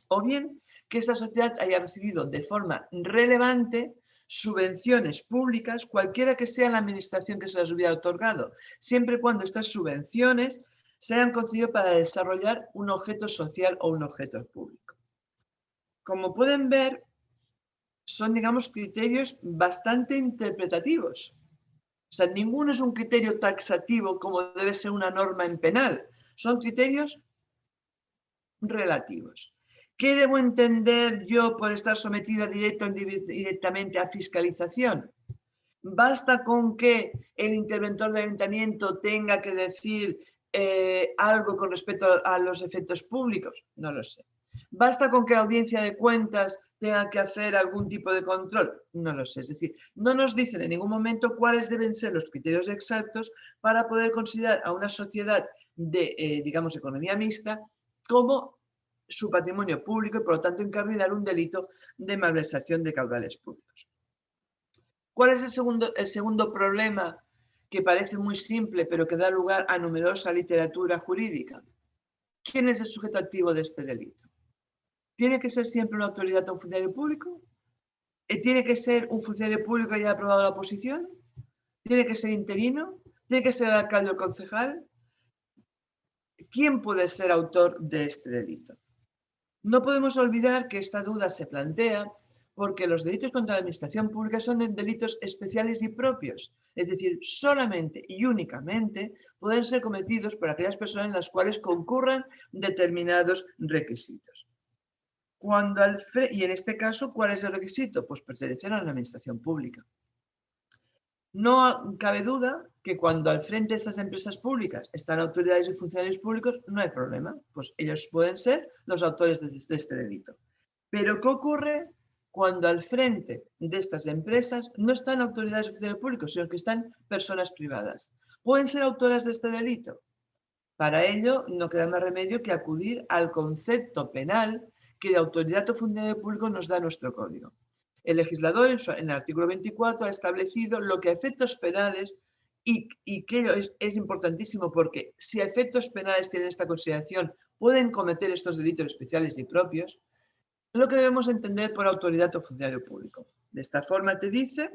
O bien que esta sociedad haya recibido de forma relevante subvenciones públicas, cualquiera que sea la administración que se las hubiera otorgado, siempre y cuando estas subvenciones se hayan concedido para desarrollar un objeto social o un objeto público. Como pueden ver, son, digamos, criterios bastante interpretativos. O sea, ninguno es un criterio taxativo como debe ser una norma en penal. Son criterios relativos. ¿Qué debo entender yo por estar sometida directa o indirectamente a fiscalización? ¿Basta con que el interventor del ayuntamiento tenga que decir algo con respecto a los efectos públicos? No lo sé. ¿Basta con que la audiencia de cuentas tenga que hacer algún tipo de control? No lo sé. Es decir, no nos dicen en ningún momento cuáles deben ser los criterios exactos para poder considerar a una sociedad de, digamos, economía mixta como su patrimonio público y, por lo tanto, incardinar un delito de malversación de caudales públicos. ¿Cuál es el segundo problema que parece muy simple, pero que da lugar a numerosa literatura jurídica? ¿Quién es el sujeto activo de este delito? ¿Tiene que ser siempre una autoridad o un funcionario público? ¿Tiene que ser un funcionario público que haya aprobado la oposición? ¿Tiene que ser interino? ¿Tiene que ser el alcalde o el concejal? ¿Quién puede ser autor de este delito? No podemos olvidar que esta duda se plantea porque los delitos contra la administración pública son delitos especiales y propios, es decir, solamente y únicamente pueden ser cometidos por aquellas personas en las cuales concurran determinados requisitos. Y en este caso, ¿cuál es el requisito? Pues pertenecer a la administración pública. No cabe duda que cuando al frente de estas empresas públicas están autoridades y funcionarios públicos, no hay problema, pues ellos pueden ser los autores de este delito. Pero ¿qué ocurre cuando al frente de estas empresas no están autoridades y funcionarios públicos, sino que están personas privadas? ¿Pueden ser autoras de este delito? Para ello, no queda más remedio que acudir al concepto penal que de autoridad o funcionario público nos da nuestro código. El legislador, en el artículo 24, ha establecido lo que a efectos penales, y que es importantísimo porque si a efectos penales tienen esta consideración, pueden cometer estos delitos especiales y propios, lo que debemos entender por autoridad o funcionario público. De esta forma te dice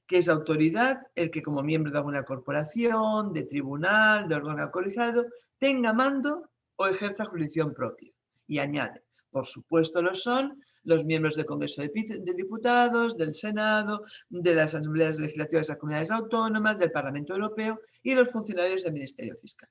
que es autoridad el que como miembro de alguna corporación, de tribunal, de órgano colegiado, tenga mando o ejerza jurisdicción propia. Y añade, por supuesto lo son los miembros del Congreso de Diputados, del Senado, de las Asambleas Legislativas de las Comunidades Autónomas, del Parlamento Europeo y los funcionarios del Ministerio Fiscal.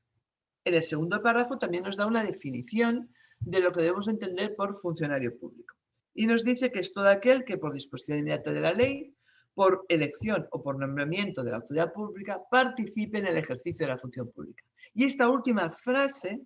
En el segundo párrafo también nos da una definición de lo que debemos entender por funcionario público. Y nos dice que es todo aquel que por disposición inmediata de la ley, por elección o por nombramiento de la autoridad pública, participe en el ejercicio de la función pública. Y esta última frase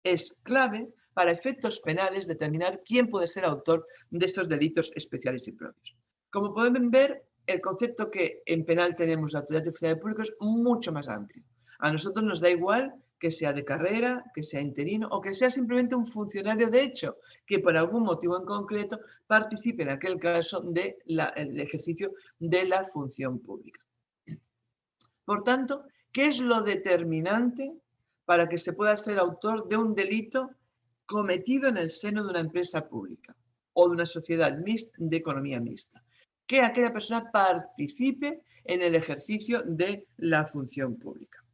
es clave para efectos penales determinar quién puede ser autor de estos delitos especiales y propios. Como pueden ver, el concepto que en penal tenemos de autoridad y funcionario público es mucho más amplio. A nosotros nos da igual que sea de carrera, que sea interino o que sea simplemente un funcionario de hecho que por algún motivo en concreto participe en aquel caso del ejercicio de la función pública. Por tanto, ¿qué es lo determinante para que se pueda ser autor de un delito cometido en el seno de una empresa pública o de una sociedad de economía mixta? Que aquella persona participe en el ejercicio de la función pública.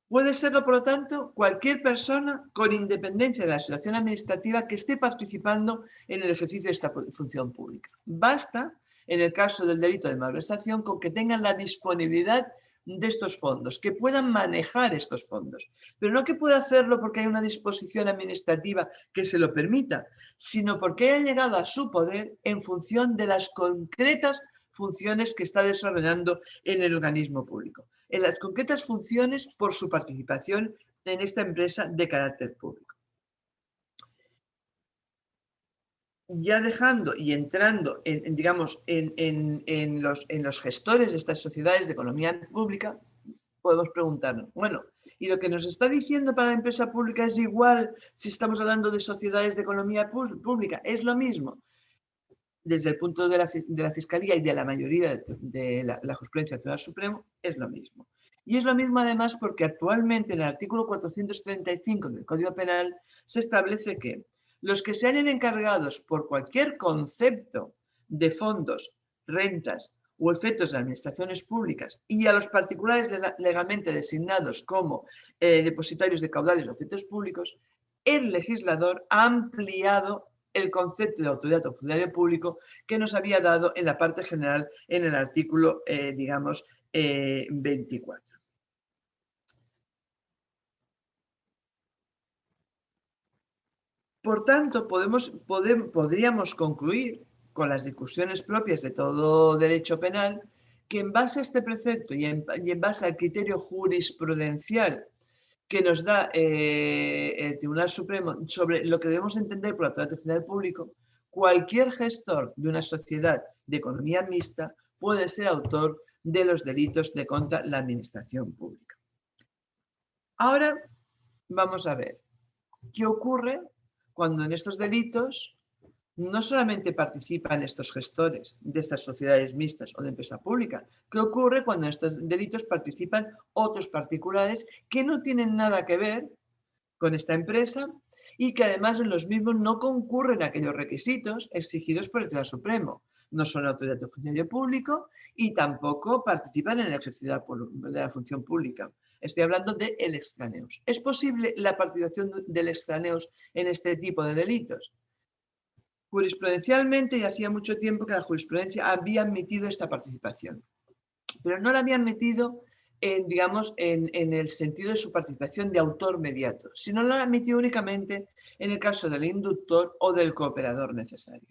Puede serlo, por lo tanto, cualquier persona con independencia de la situación administrativa que esté participando en el ejercicio de esta función pública. Basta, en el caso del delito de malversación, con que tengan la disponibilidad de estos fondos, que puedan manejar estos fondos. Pero no que pueda hacerlo porque hay una disposición administrativa que se lo permita, sino porque haya llegado a su poder en función de las concretas funciones que está desarrollando en el organismo público. En las concretas funciones por su participación en esta empresa de carácter público. Ya dejando y entrando en los gestores de estas sociedades de economía pública, podemos preguntarnos, bueno, ¿y lo que nos está diciendo para la empresa pública es igual si estamos hablando de sociedades de economía pública? ¿Es lo mismo? Desde el punto de la Fiscalía y de la mayoría de la jurisprudencia del Tribunal Supremo, es lo mismo. Y es lo mismo además porque actualmente en el artículo 435 del Código Penal se establece que los que se hayan encargados por cualquier concepto de fondos, rentas o efectos de administraciones públicas y a los particulares legalmente designados como depositarios de caudales o efectos públicos, el legislador ha ampliado el concepto de autoridad o funcionario público que nos había dado en la parte general en el artículo, 24. Por tanto, podríamos concluir con las discusiones propias de todo derecho penal que en base a este precepto y en base al criterio jurisprudencial que nos da el Tribunal Supremo sobre lo que debemos entender por autoridad funcionario público, cualquier gestor de una sociedad de economía mixta puede ser autor de los delitos de contra la administración pública. Ahora vamos a ver qué ocurre cuando en estos delitos no solamente participan estos gestores de estas sociedades mixtas o de empresa pública. ¿Qué ocurre cuando en estos delitos participan otros particulares que no tienen nada que ver con esta empresa y que además en los mismos no concurren aquellos requisitos exigidos por el Tribunal Supremo? no son autoridad o funcionario público y tampoco participan en el ejercicio de la función pública. Estoy hablando de el extraneus. ¿Es posible la participación del extraneus en este tipo de delitos? Jurisprudencialmente, y hacía mucho tiempo que la jurisprudencia había admitido esta participación, pero no la había admitido digamos, en el sentido de su participación de autor mediato, sino la admitió únicamente en el caso del inductor o del cooperador necesario.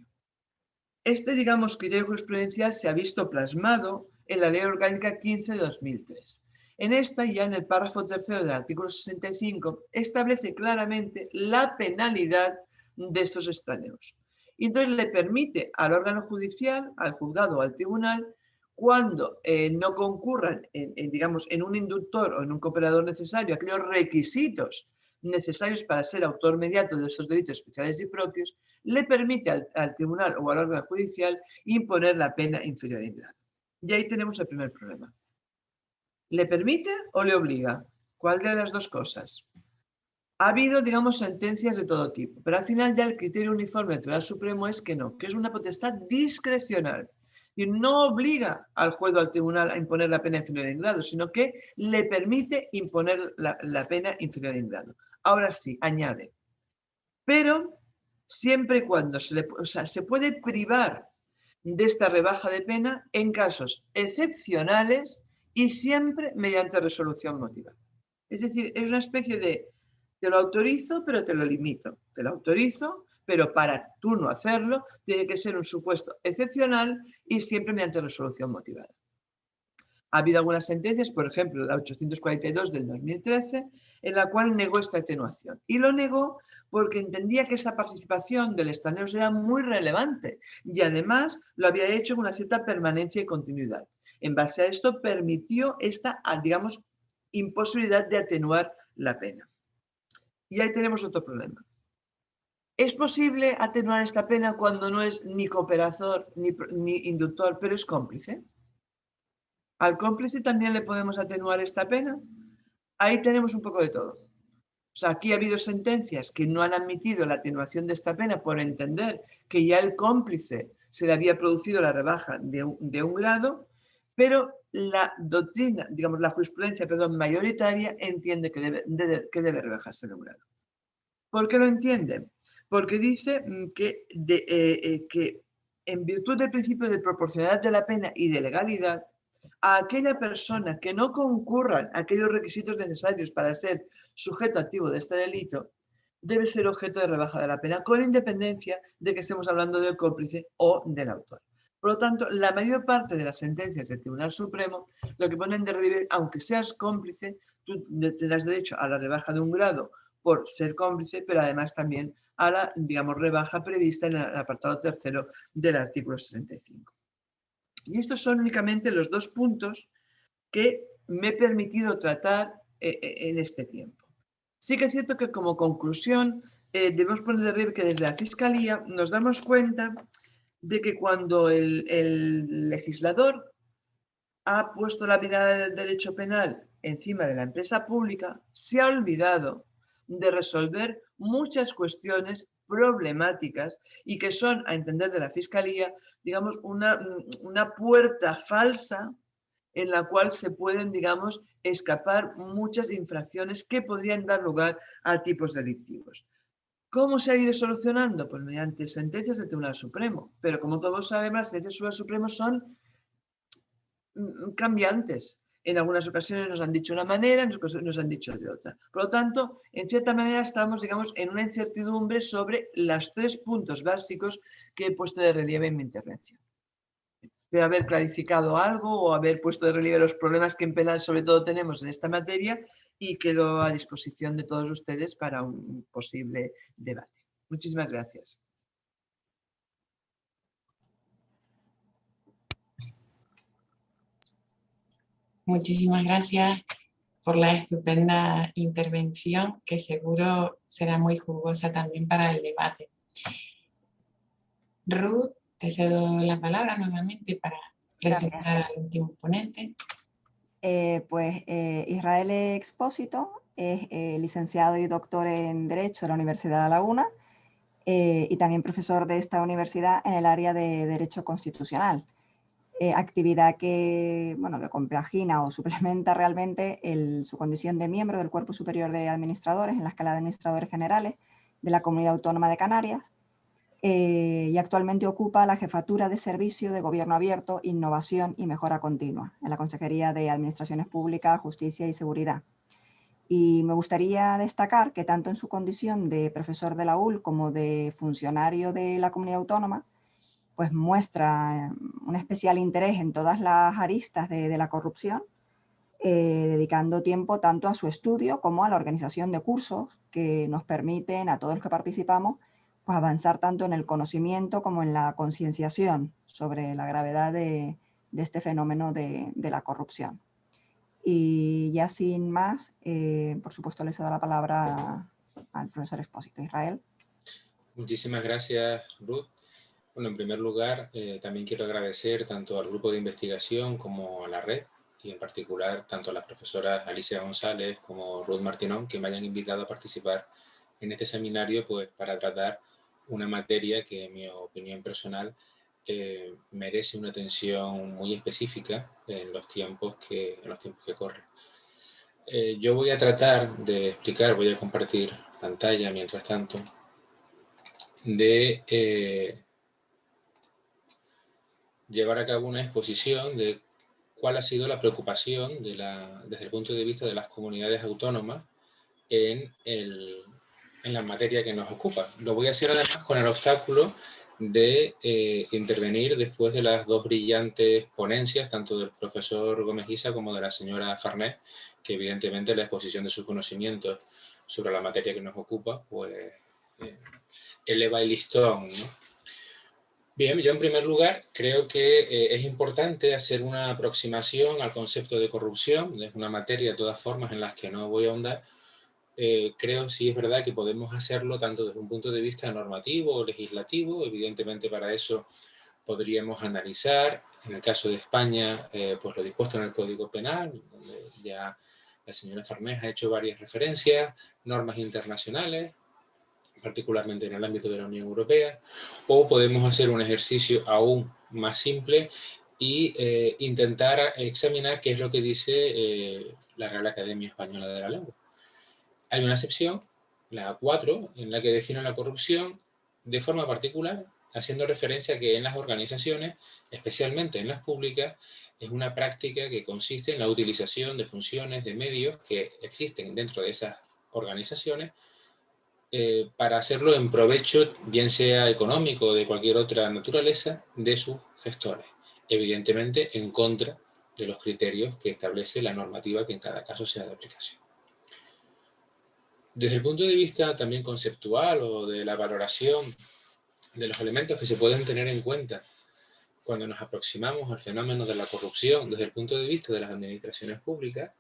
Este, digamos, criterio jurisprudencial se ha visto plasmado en la Ley Orgánica 15 de 2003. En esta, ya en el párrafo tercero del artículo 65, establece claramente la penalidad de estos extraneos. Y entonces le permite al órgano judicial, al juzgado o al tribunal, cuando no concurran, digamos, en un inductor o en un cooperador necesario aquellos requisitos necesarios para ser autor mediato de estos delitos especiales y propios, le permite al tribunal o al órgano judicial imponer la pena inferior en grado. Y ahí tenemos el primer problema. ¿Le permite o le obliga? ¿Cuál de las dos cosas? Ha habido, digamos, sentencias de todo tipo, pero al final ya el criterio uniforme del Tribunal Supremo es que no, que es una potestad discrecional. Y no obliga al juez o al tribunal a imponer la pena inferior en grado, sino que le permite imponer la pena inferior en grado. Ahora sí, añade, pero siempre y cuando se puede privar de esta rebaja de pena en casos excepcionales y siempre mediante resolución motivada. Es decir, es una especie de te lo autorizo, pero te lo limito. Te lo autorizo, pero para tú no hacerlo, tiene que ser un supuesto excepcional y siempre mediante resolución motivada. Ha habido algunas sentencias, por ejemplo, la 842 del 2013, en la cual negó esta atenuación. Y lo negó porque entendía que esa participación del extranjero era muy relevante y además lo había hecho con una cierta permanencia y continuidad. En base a esto permitió esta, digamos, imposibilidad de atenuar la pena. Y ahí tenemos otro problema. ¿Es posible atenuar esta pena cuando no es ni cooperador ni inductor, pero es cómplice? ¿Al cómplice también le podemos atenuar esta pena? Ahí tenemos un poco de todo. O sea, aquí ha habido sentencias que no han admitido la atenuación de esta pena por entender que ya el cómplice se le había producido la rebaja de un grado, pero la doctrina, digamos, la jurisprudencia, mayoritaria entiende que debe rebajarse de un grado. ¿Por qué lo entienden? Porque dice que en virtud del principio de proporcionalidad de la pena y de legalidad, a aquella persona que no concurran aquellos requisitos necesarios para ser sujeto activo de este delito, debe ser objeto de rebaja de la pena, con independencia de que estemos hablando del cómplice o del autor. Por lo tanto, la mayor parte de las sentencias del Tribunal Supremo lo que ponen de relieve, aunque seas cómplice, tú tendrás derecho a la rebaja de un grado por ser cómplice, pero además también a la, digamos, rebaja prevista en el apartado tercero del artículo 65. Y estos son únicamente los dos puntos que me he permitido tratar en este tiempo. Sí que es cierto que como conclusión debemos poner de relieve que desde la Fiscalía nos damos cuenta de que cuando el legislador ha puesto la mirada del derecho penal encima de la empresa pública, se ha olvidado de resolver muchas cuestiones problemáticas y que son, a entender de la Fiscalía, digamos, una puerta falsa en la cual se pueden, digamos, escapar muchas infracciones que podrían dar lugar a tipos delictivos. ¿Cómo se ha ido solucionando? Pues mediante sentencias del Tribunal Supremo. Pero como todos sabemos, las sentencias del Tribunal Supremo son cambiantes. En algunas ocasiones nos han dicho una manera, en otras ocasiones nos han dicho de otra. Por lo tanto, en cierta manera estamos, digamos, en una incertidumbre sobre los tres puntos básicos que he puesto de relieve en mi intervención. Espero haber clarificado algo o haber puesto de relieve los problemas que en penal sobre todo tenemos en esta materia y quedo a disposición de todos ustedes para un posible debate. Muchísimas gracias. Muchísimas gracias por la estupenda intervención, que seguro será muy jugosa también para el debate. Ruth, te cedo la palabra nuevamente para presentar al último ponente. Israel Expósito es licenciado y doctor en Derecho de la Universidad de La Laguna. y también profesor de esta universidad en el área de Derecho Constitucional. Actividad que, bueno, que compagina o suplementa realmente su condición de miembro del Cuerpo Superior de Administradores en la Escala de Administradores Generales de la Comunidad Autónoma de Canarias, y actualmente ocupa la Jefatura de Servicio de Gobierno Abierto, Innovación y Mejora Continua en la Consejería de Administraciones Públicas, Justicia y Seguridad. Y me gustaría destacar que tanto en su condición de profesor de la UL como de funcionario de la Comunidad Autónoma, pues muestra un especial interés en todas las aristas de la corrupción, dedicando tiempo tanto a su estudio como a la organización de cursos que nos permiten a todos los que participamos pues avanzar tanto en el conocimiento como en la concienciación sobre la gravedad de este fenómeno de la corrupción. Y ya sin más, por supuesto le cedo la palabra al profesor Expósito. Israel. Muchísimas gracias, Ruth. Bueno, en primer lugar, también quiero agradecer tanto al grupo de investigación como a la red, y en particular tanto a las profesoras Alicia González como Ruth Martinón, que me hayan invitado a participar en este seminario pues, para tratar una materia que, en mi opinión personal, merece una atención muy específica en los tiempos que corren. Yo voy a tratar de explicar, voy a compartir pantalla mientras tanto, de llevar a cabo una exposición de cuál ha sido la preocupación desde el punto de vista de las comunidades autónomas en la materia que nos ocupa. Lo voy a hacer además con el obstáculo de intervenir después de las dos brillantes ponencias, tanto del profesor Gómez Guisa como de la señora Farnés, que evidentemente la exposición de sus conocimientos sobre la materia que nos ocupa, pues eleva el listón, ¿no? Bien, yo en primer lugar creo que es importante hacer una aproximación al concepto de corrupción. Es una materia de todas formas en las que no voy a ahondar. Creo sí es verdad que podemos hacerlo tanto desde un punto de vista normativo o legislativo. Evidentemente para eso podríamos analizar, en el caso de España, pues lo dispuesto en el Código Penal, donde ya la señora Farnés ha hecho varias referencias, normas internacionales, particularmente en el ámbito de la Unión Europea, o podemos hacer un ejercicio aún más simple e intentar examinar qué es lo que dice la Real Academia Española de la Lengua. Hay una sección, la 4, en la que define la corrupción de forma particular, haciendo referencia a que en las organizaciones, especialmente en las públicas, es una práctica que consiste en la utilización de funciones, de medios que existen dentro de esas organizaciones, para hacerlo en provecho, bien sea económico o de cualquier otra naturaleza, de sus gestores. Evidentemente, en contra de los criterios que establece la normativa que en cada caso sea de aplicación. Desde el punto de vista también conceptual o de la valoración de los elementos que se pueden tener en cuenta cuando nos aproximamos al fenómeno de la corrupción desde el punto de vista de las administraciones públicas,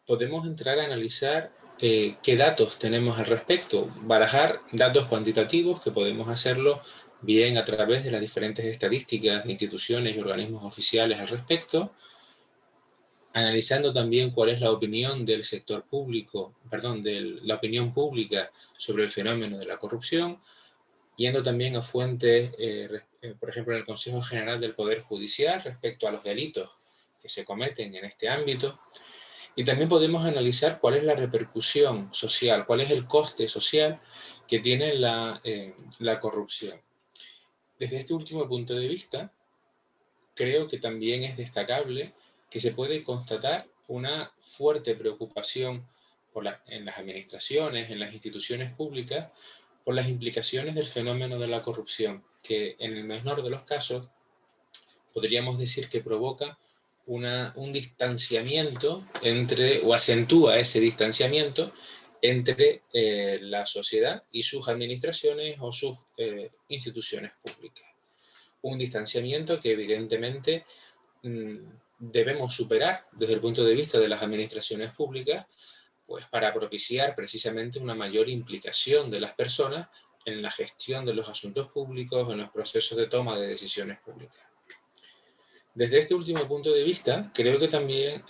podemos entrar a analizar qué datos tenemos al respecto, barajar datos cuantitativos que podemos hacerlo bien a través de las diferentes estadísticas de instituciones y organismos oficiales al respecto, analizando también cuál es la opinión del sector público, de la opinión pública sobre el fenómeno de la corrupción, yendo también a fuentes, por ejemplo, en el Consejo General del Poder Judicial respecto a los delitos que se cometen en este ámbito. Y también podemos analizar cuál es la repercusión social, cuál es el coste social que tiene la corrupción. Desde este último punto de vista, creo que también es destacable que se puede constatar una fuerte preocupación en las administraciones, en las instituciones públicas, por las implicaciones del fenómeno de la corrupción, que en el menor de los casos podríamos decir que provoca un distanciamiento o acentúa ese distanciamiento entre la sociedad y sus administraciones o sus instituciones públicas. Un distanciamiento que evidentemente debemos superar desde el punto de vista de las administraciones públicas, pues para propiciar precisamente una mayor implicación de las personas en la gestión de los asuntos públicos, en los procesos de toma de decisiones públicas. Desde este último punto de vista, creo que también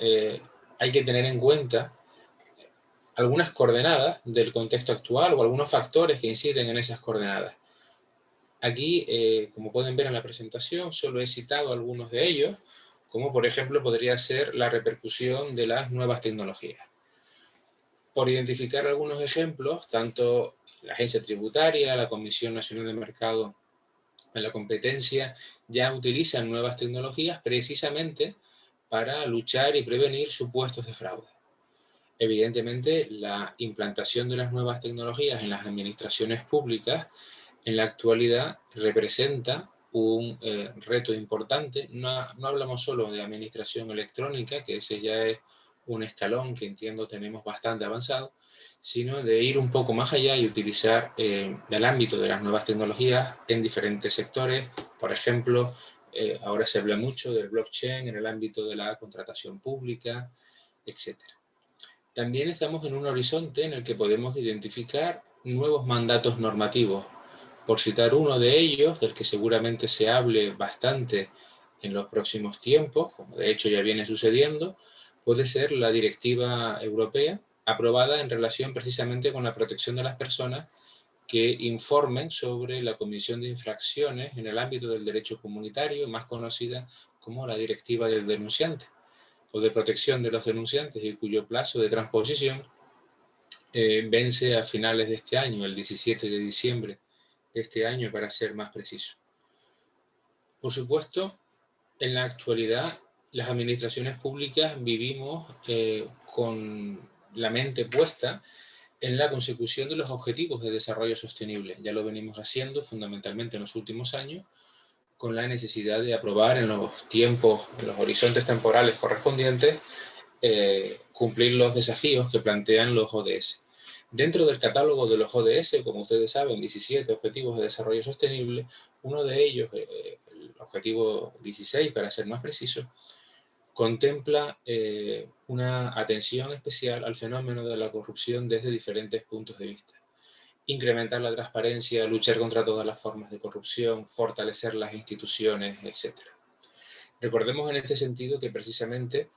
hay que tener en cuenta algunas coordenadas del contexto actual o algunos factores que inciden en esas coordenadas. Aquí, como pueden ver en la presentación, solo he citado algunos de ellos, como por ejemplo podría ser la repercusión de las nuevas tecnologías. Por identificar algunos ejemplos, tanto la Agencia Tributaria, la Comisión Nacional de Mercado de la Competencia, ya utilizan nuevas tecnologías precisamente para luchar y prevenir supuestos de fraude. Evidentemente, la implantación de las nuevas tecnologías en las administraciones públicas en la actualidad representa un reto importante. No hablamos solo de administración electrónica, que ese ya es un escalón que entiendo tenemos bastante avanzado, sino de ir un poco más allá y utilizar el ámbito de las nuevas tecnologías en diferentes sectores. Por ejemplo, ahora se habla mucho del blockchain en el ámbito de la contratación pública, etc. También estamos en un horizonte en el que podemos identificar nuevos mandatos normativos. Por citar uno de ellos, del que seguramente se hable bastante en los próximos tiempos, como de hecho ya viene sucediendo, puede ser la Directiva Europea, aprobada en relación precisamente con la protección de las personas que informen sobre la comisión de infracciones en el ámbito del derecho comunitario, más conocida como la Directiva del Denunciante, o de protección de los denunciantes, y cuyo plazo de transposición vence a finales de este año, el 17 de diciembre de este año, para ser más preciso. Por supuesto, en la actualidad, las administraciones públicas vivimos con la mente puesta en la consecución de los objetivos de desarrollo sostenible. Ya lo venimos haciendo fundamentalmente en los últimos años, con la necesidad de aprobar en los tiempos, en los horizontes temporales correspondientes, cumplir los desafíos que plantean los ODS. Dentro del catálogo de los ODS, como ustedes saben, 17 Objetivos de Desarrollo Sostenible, uno de ellos, el objetivo 16, para ser más preciso, contempla una atención especial al fenómeno de la corrupción desde diferentes puntos de vista. Incrementar la transparencia, luchar contra todas las formas de corrupción, fortalecer las instituciones, etc. Recordemos en este sentido que precisamente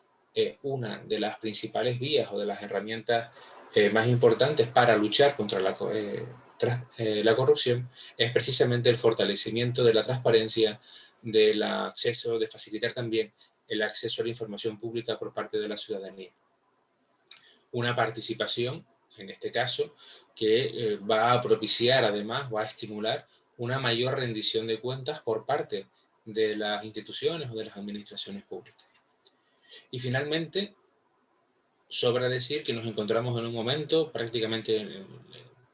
una de las principales vías o de las herramientas más importantes para luchar contra la corrupción es precisamente el fortalecimiento de la transparencia, del acceso, de facilitar también el acceso a la información pública por parte de la ciudadanía. Una participación, en este caso, que va a propiciar, además, va a estimular una mayor rendición de cuentas por parte de las instituciones o de las administraciones públicas. Y finalmente, sobra decir que nos encontramos en un momento, prácticamente en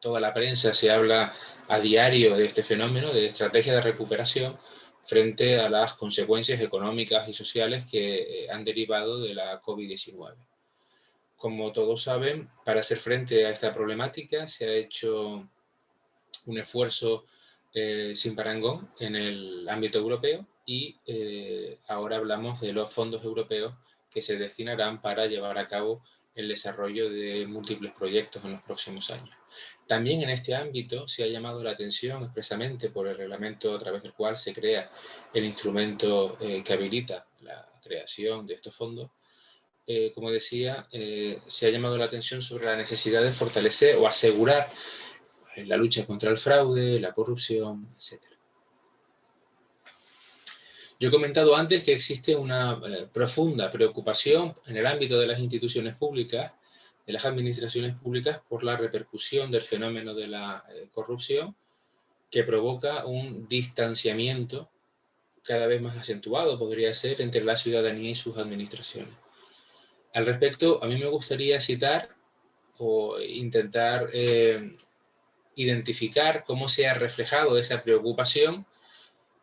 toda la prensa se habla a diario de este fenómeno de estrategia de recuperación frente a las consecuencias económicas y sociales que han derivado de la COVID-19. Como todos saben, para hacer frente a esta problemática se ha hecho un esfuerzo sin parangón en el ámbito europeo y ahora hablamos de los fondos europeos que se destinarán para llevar a cabo el desarrollo de múltiples proyectos en los próximos años. También en este ámbito se ha llamado la atención expresamente por el reglamento a través del cual se crea el instrumento que habilita la creación de estos fondos. Como decía, se ha llamado la atención sobre la necesidad de fortalecer o asegurar la lucha contra el fraude, la corrupción, etc. Yo he comentado antes que existe una profunda preocupación en el ámbito de las instituciones públicas, de las administraciones públicas, por la repercusión del fenómeno de la corrupción, que provoca un distanciamiento cada vez más acentuado, podría ser, entre la ciudadanía y sus administraciones. Al respecto, a mí me gustaría citar o intentar identificar cómo se ha reflejado esa preocupación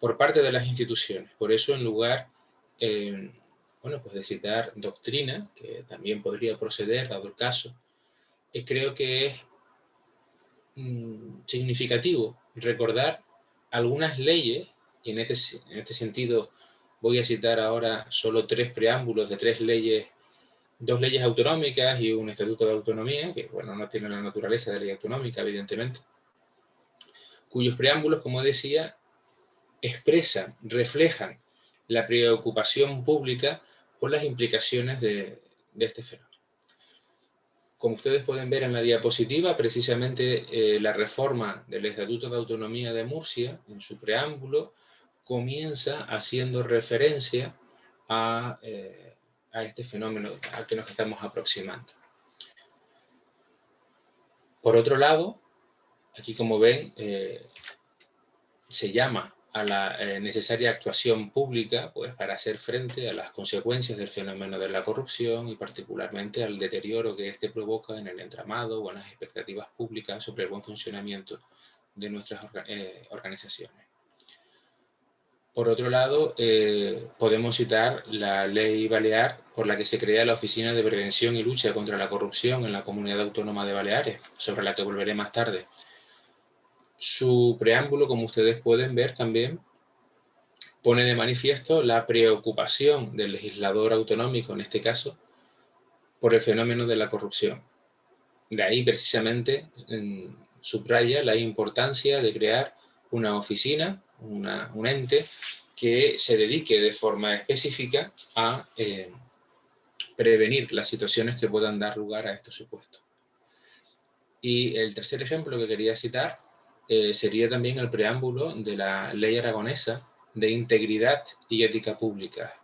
por parte de las instituciones. Por eso, en lugar pues de citar doctrina, que también podría proceder, dado el caso, creo que es significativo recordar algunas leyes, y en este sentido voy a citar ahora solo 3 preámbulos de 3 leyes, 2 leyes autonómicas y un estatuto de autonomía, que bueno, no tienen la naturaleza de ley autonómica, evidentemente, cuyos preámbulos, como decía, expresan, reflejan la preocupación pública por las implicaciones de este fenómeno. Como ustedes pueden ver en la diapositiva, precisamente la reforma del Estatuto de Autonomía de Murcia, en su preámbulo, comienza haciendo referencia a este fenómeno al que nos estamos aproximando. Por otro lado, aquí como ven, se llama a la necesaria actuación pública, pues, para hacer frente a las consecuencias del fenómeno de la corrupción y particularmente al deterioro que éste provoca en el entramado o en las expectativas públicas sobre el buen funcionamiento de nuestras organizaciones. Por otro lado, podemos citar la ley balear por la que se crea la Oficina de Prevención y Lucha contra la Corrupción en la Comunidad Autónoma de Baleares, sobre la que volveré más tarde. Su preámbulo, como ustedes pueden ver también, pone de manifiesto la preocupación del legislador autonómico, en este caso, por el fenómeno de la corrupción. De ahí, precisamente, subraya la importancia de crear una oficina, un ente, que se dedique de forma específica a prevenir las situaciones que puedan dar lugar a estos supuestos. Y el tercer ejemplo que quería citar sería también el preámbulo de la Ley Aragonesa de Integridad y Ética Pública.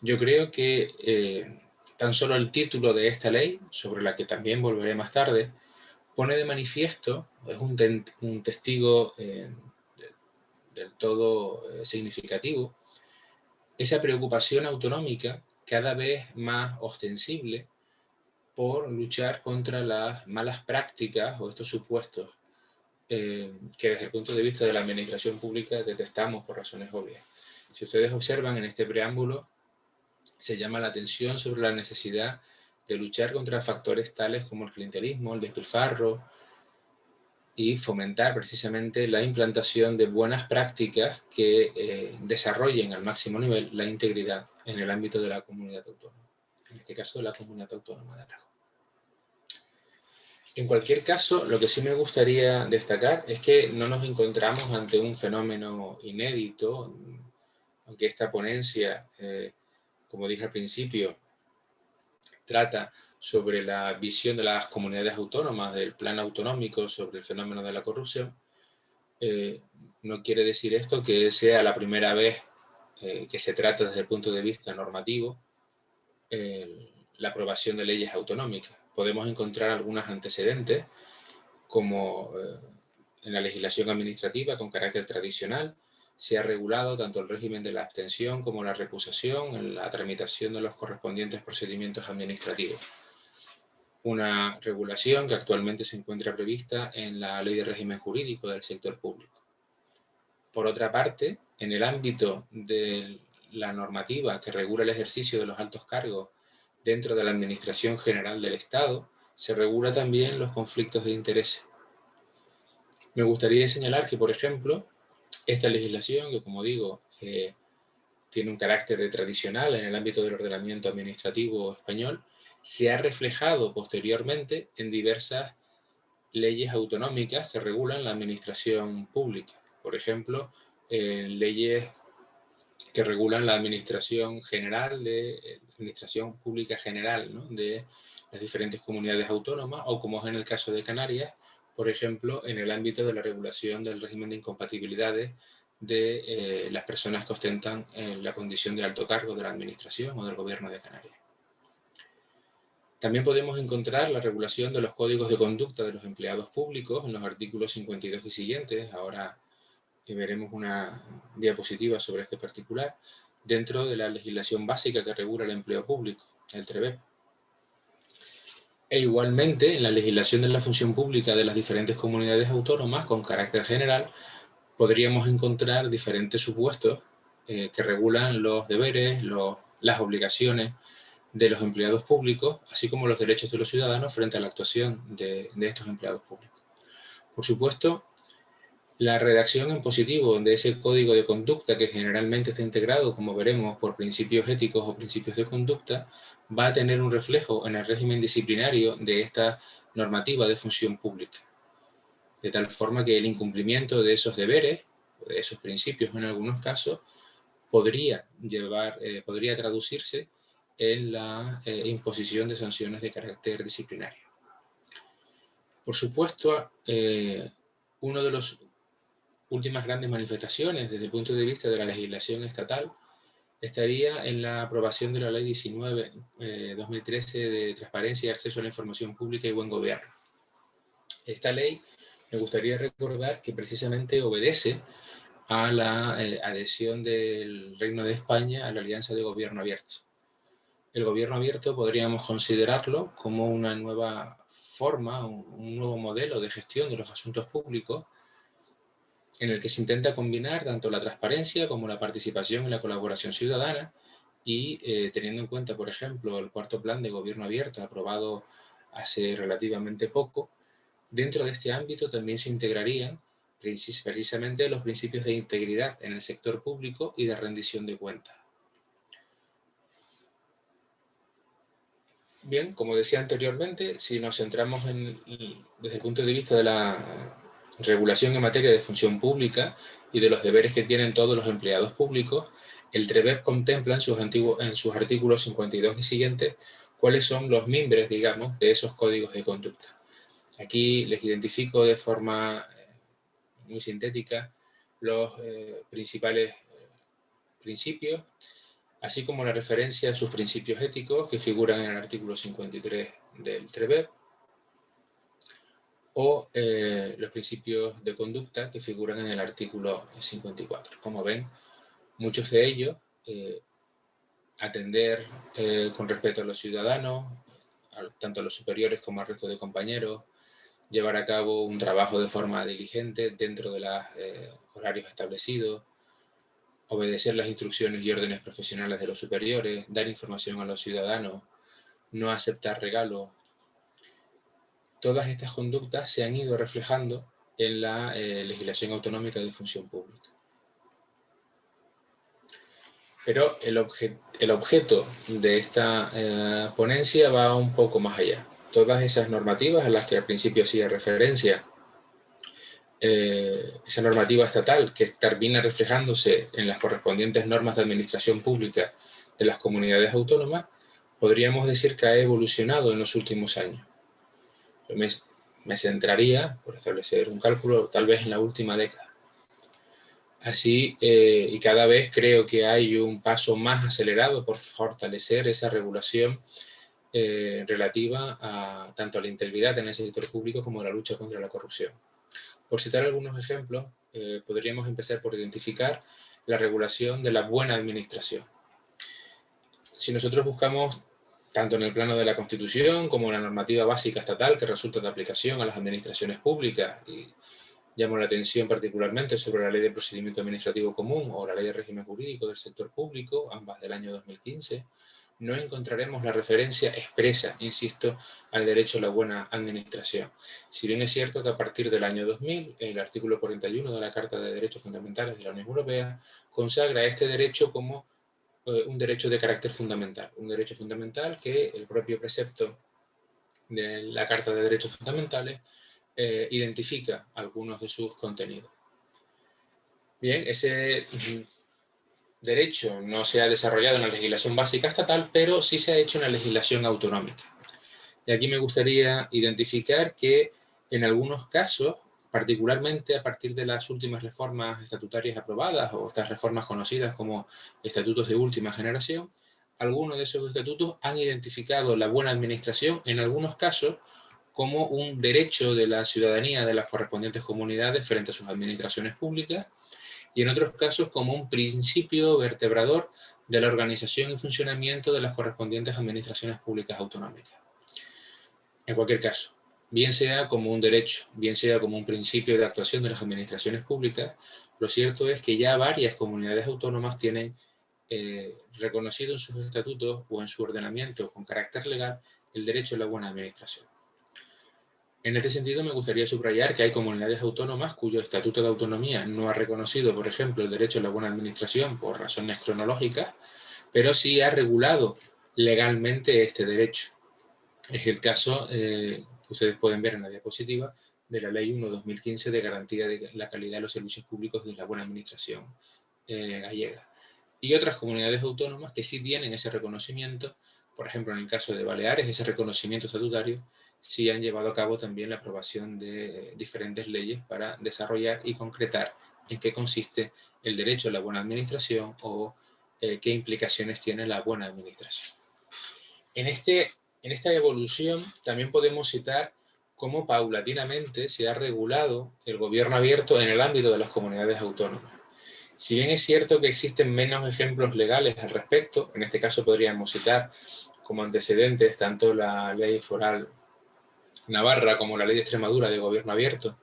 Yo creo que tan solo el título de esta ley, sobre la que también volveré más tarde, pone de manifiesto, es un testigo del todo significativo, esa preocupación autonómica cada vez más ostensible por luchar contra las malas prácticas o estos supuestos que desde el punto de vista de la administración pública detestamos por razones obvias. Si ustedes observan en este preámbulo, se llama la atención sobre la necesidad de luchar contra factores tales como el clientelismo, el despilfarro, y fomentar precisamente la implantación de buenas prácticas que desarrollen al máximo nivel la integridad en el ámbito de la comunidad autónoma, en este caso de la Comunidad Autónoma de Aragón. En cualquier caso, lo que sí me gustaría destacar es que no nos encontramos ante un fenómeno inédito, aunque esta ponencia, como dije al principio, trata sobre la visión de las comunidades autónomas, del plan autonómico sobre el fenómeno de la corrupción. No quiere decir esto que sea la primera vez que se trata desde el punto de vista normativo la aprobación de leyes autonómicas. Podemos encontrar algunos antecedentes, como en la legislación administrativa con carácter tradicional, se ha regulado tanto el régimen de la abstención como la recusación en la tramitación de los correspondientes procedimientos administrativos. Una regulación que actualmente se encuentra prevista en la Ley de Régimen Jurídico del Sector Público. Por otra parte, en el ámbito de la normativa que regula el ejercicio de los altos cargos dentro de la Administración General del Estado, se regula también los conflictos de interés. Me gustaría señalar que, por ejemplo, esta legislación, que como digo, tiene un carácter de tradicional en el ámbito del ordenamiento administrativo español, se ha reflejado posteriormente en diversas leyes autonómicas que regulan la administración pública. Por ejemplo, leyes que regulan la administración general, administración pública general, ¿no?, de las diferentes comunidades autónomas, o como es en el caso de Canarias, por ejemplo, en el ámbito de la regulación del régimen de incompatibilidades de las personas que ostentan la condición de alto cargo de la administración o del gobierno de Canarias. También podemos encontrar la regulación de los códigos de conducta de los empleados públicos en los artículos 52 y siguientes. Ahora veremos una diapositiva sobre este particular, dentro de la legislación básica que regula el empleo público, el TREBEP. E igualmente, en la legislación de la función pública de las diferentes comunidades autónomas, con carácter general, podríamos encontrar diferentes supuestos que regulan los deberes, las obligaciones de los empleados públicos, así como los derechos de los ciudadanos frente a la actuación de estos empleados públicos. Por supuesto, la redacción en positivo de ese código de conducta, que generalmente está integrado, como veremos, por principios éticos o principios de conducta, va a tener un reflejo en el régimen disciplinario de esta normativa de función pública. De tal forma que el incumplimiento de esos deberes, o de esos principios en algunos casos, podría traducirse en la imposición de sanciones de carácter disciplinario. Por supuesto, una de las últimas grandes manifestaciones desde el punto de vista de la legislación estatal estaría en la aprobación de la Ley 19/2013 de Transparencia y Acceso a la Información Pública y Buen Gobierno. Esta ley, me gustaría recordar que precisamente obedece a la adhesión del Reino de España a la Alianza de Gobierno Abierto. El gobierno abierto podríamos considerarlo como una nueva forma, un nuevo modelo de gestión de los asuntos públicos en el que se intenta combinar tanto la transparencia como la participación y la colaboración ciudadana y teniendo en cuenta, por ejemplo, el cuarto plan de gobierno abierto aprobado hace relativamente poco, dentro de este ámbito también se integrarían precisamente los principios de integridad en el sector público y de rendición de cuentas. Bien, como decía anteriormente, si nos centramos desde el punto de vista de la regulación en materia de función pública y de los deberes que tienen todos los empleados públicos, el TREBEP contempla en sus artículos 52 y siguientes cuáles son los mimbres, digamos, de esos códigos de conducta. Aquí les identifico de forma muy sintética los principales principios, así como la referencia a sus principios éticos que figuran en el artículo 53 del TREBEP, o los principios de conducta que figuran en el artículo 54. Como ven, muchos de ellos, atender con respeto a los ciudadanos, tanto a los superiores como al resto de compañeros, llevar a cabo un trabajo de forma diligente dentro de los horarios establecidos, obedecer las instrucciones y órdenes profesionales de los superiores, dar información a los ciudadanos, no aceptar regalos. Todas estas conductas se han ido reflejando en la legislación autonómica de función pública. Pero el objeto de esta ponencia va un poco más allá. Todas esas normativas a las que al principio hacía referencia, esa normativa estatal que termina reflejándose en las correspondientes normas de administración pública de las comunidades autónomas, podríamos decir que ha evolucionado en los últimos años. Me centraría, por establecer un cálculo, tal vez en la última década. Así, y cada vez creo que hay un paso más acelerado por fortalecer esa regulación relativa tanto a la integridad en el sector público como a la lucha contra la corrupción. Por citar algunos ejemplos, podríamos empezar por identificar la regulación de la buena administración. Si nosotros buscamos, tanto en el plano de la Constitución como en la normativa básica estatal que resulta de aplicación a las administraciones públicas, y llamo la atención particularmente sobre la Ley de Procedimiento Administrativo Común o la Ley de Régimen Jurídico del Sector Público, ambas del año 2015, no encontraremos la referencia expresa, insisto, al derecho a la buena administración. Si bien es cierto que a partir del año 2000, el artículo 41 de la Carta de Derechos Fundamentales de la Unión Europea consagra este derecho como un derecho de carácter fundamental. Un derecho fundamental que el propio precepto de la Carta de Derechos Fundamentales identifica algunos de sus contenidos. Bien, ese derecho no se ha desarrollado en la legislación básica estatal, pero sí se ha hecho en la legislación autonómica. Y aquí me gustaría identificar que en algunos casos, particularmente a partir de las últimas reformas estatutarias aprobadas o estas reformas conocidas como estatutos de última generación, algunos de esos estatutos han identificado la buena administración en algunos casos como un derecho de la ciudadanía de las correspondientes comunidades frente a sus administraciones públicas, y en otros casos como un principio vertebrador de la organización y funcionamiento de las correspondientes administraciones públicas autonómicas. En cualquier caso, bien sea como un derecho, bien sea como un principio de actuación de las administraciones públicas, lo cierto es que ya varias comunidades autónomas tienen reconocido en sus estatutos o en su ordenamiento con carácter legal el derecho a la buena administración. En este sentido, me gustaría subrayar que hay comunidades autónomas cuyo estatuto de autonomía no ha reconocido, por ejemplo, el derecho a la buena administración por razones cronológicas, pero sí ha regulado legalmente este derecho. Es el caso que ustedes pueden ver en la diapositiva de la Ley 1/2015 de garantía de la calidad de los servicios públicos y de la buena administración gallega. y otras comunidades autónomas que sí tienen ese reconocimiento. Por ejemplo, en el caso de Baleares, ese reconocimiento estatutario, sí han llevado a cabo también la aprobación de diferentes leyes para desarrollar y concretar en qué consiste el derecho a la buena administración o qué implicaciones tiene la buena administración. En esta evolución también podemos citar cómo paulatinamente se ha regulado el gobierno abierto en el ámbito de las comunidades autónomas. Si bien es cierto que existen menos ejemplos legales al respecto, en este caso podríamos citar como antecedentes tanto la ley foral navarra como la ley de Extremadura de gobierno abierto,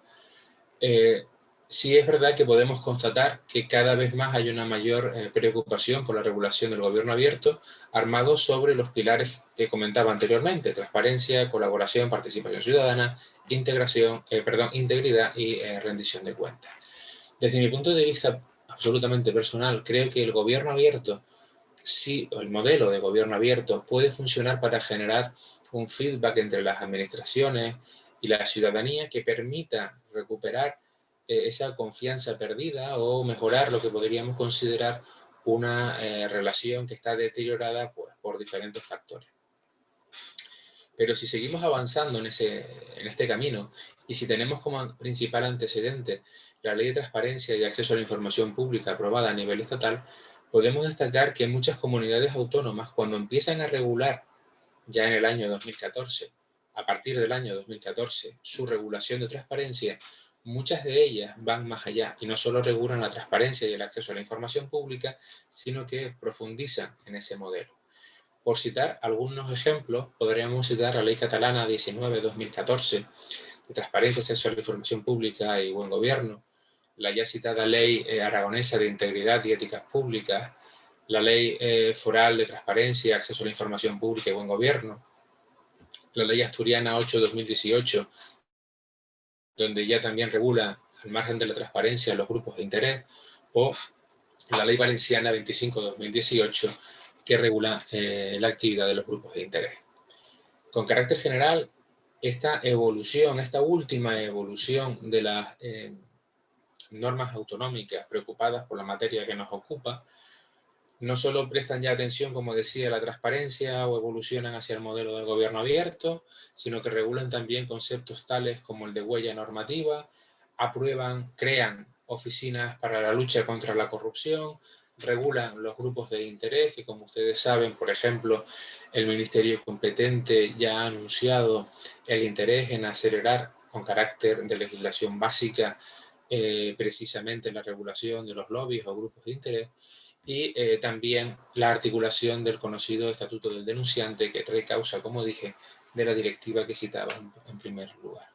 sí es verdad que podemos constatar que cada vez más hay una mayor preocupación por la regulación del gobierno abierto, armado sobre los pilares que comentaba anteriormente: transparencia, colaboración, participación ciudadana, integridad y rendición de cuentas. Desde mi punto de vista absolutamente personal, creo que el gobierno abierto, sí, el modelo de gobierno abierto puede funcionar para generar un feedback entre las administraciones y la ciudadanía que permita recuperar esa confianza perdida o mejorar lo que podríamos considerar una relación que está deteriorada por diferentes factores. Pero si seguimos avanzando en este camino y si tenemos como principal antecedente la Ley de Transparencia y Acceso a la Información Pública aprobada a nivel estatal, podemos destacar que muchas comunidades autónomas, cuando empiezan a regular ya en el año 2014, a partir del año 2014, su regulación de transparencia, muchas de ellas van más allá y no solo regulan la transparencia y el acceso a la información pública, sino que profundizan en ese modelo. Por citar algunos ejemplos, podríamos citar la Ley Catalana 19-2014 de Transparencia, Acceso a la Información Pública y Buen Gobierno, la ya citada Ley Aragonesa de Integridad y Éticas Públicas, la Ley Foral de Transparencia, Acceso a la Información Pública y Buen Gobierno, la Ley Asturiana 8-2018, donde ya también regula al margen de la transparencia los grupos de interés, o la Ley Valenciana 25-2018, que regula la actividad de los grupos de interés. Con carácter general, esta última evolución de las normas autonómicas preocupadas por la materia que nos ocupa, no solo prestan ya atención, como decía, a la transparencia o evolucionan hacia el modelo de gobierno abierto, sino que regulan también conceptos tales como el de huella normativa, crean oficinas para la lucha contra la corrupción, regulan los grupos de interés, que como ustedes saben, por ejemplo, el ministerio competente ya ha anunciado el interés en acelerar con carácter de legislación básica precisamente la regulación de los lobbies o grupos de interés, y también la articulación del conocido Estatuto del Denunciante, que trae causa, como dije, de la directiva que citaba en primer lugar.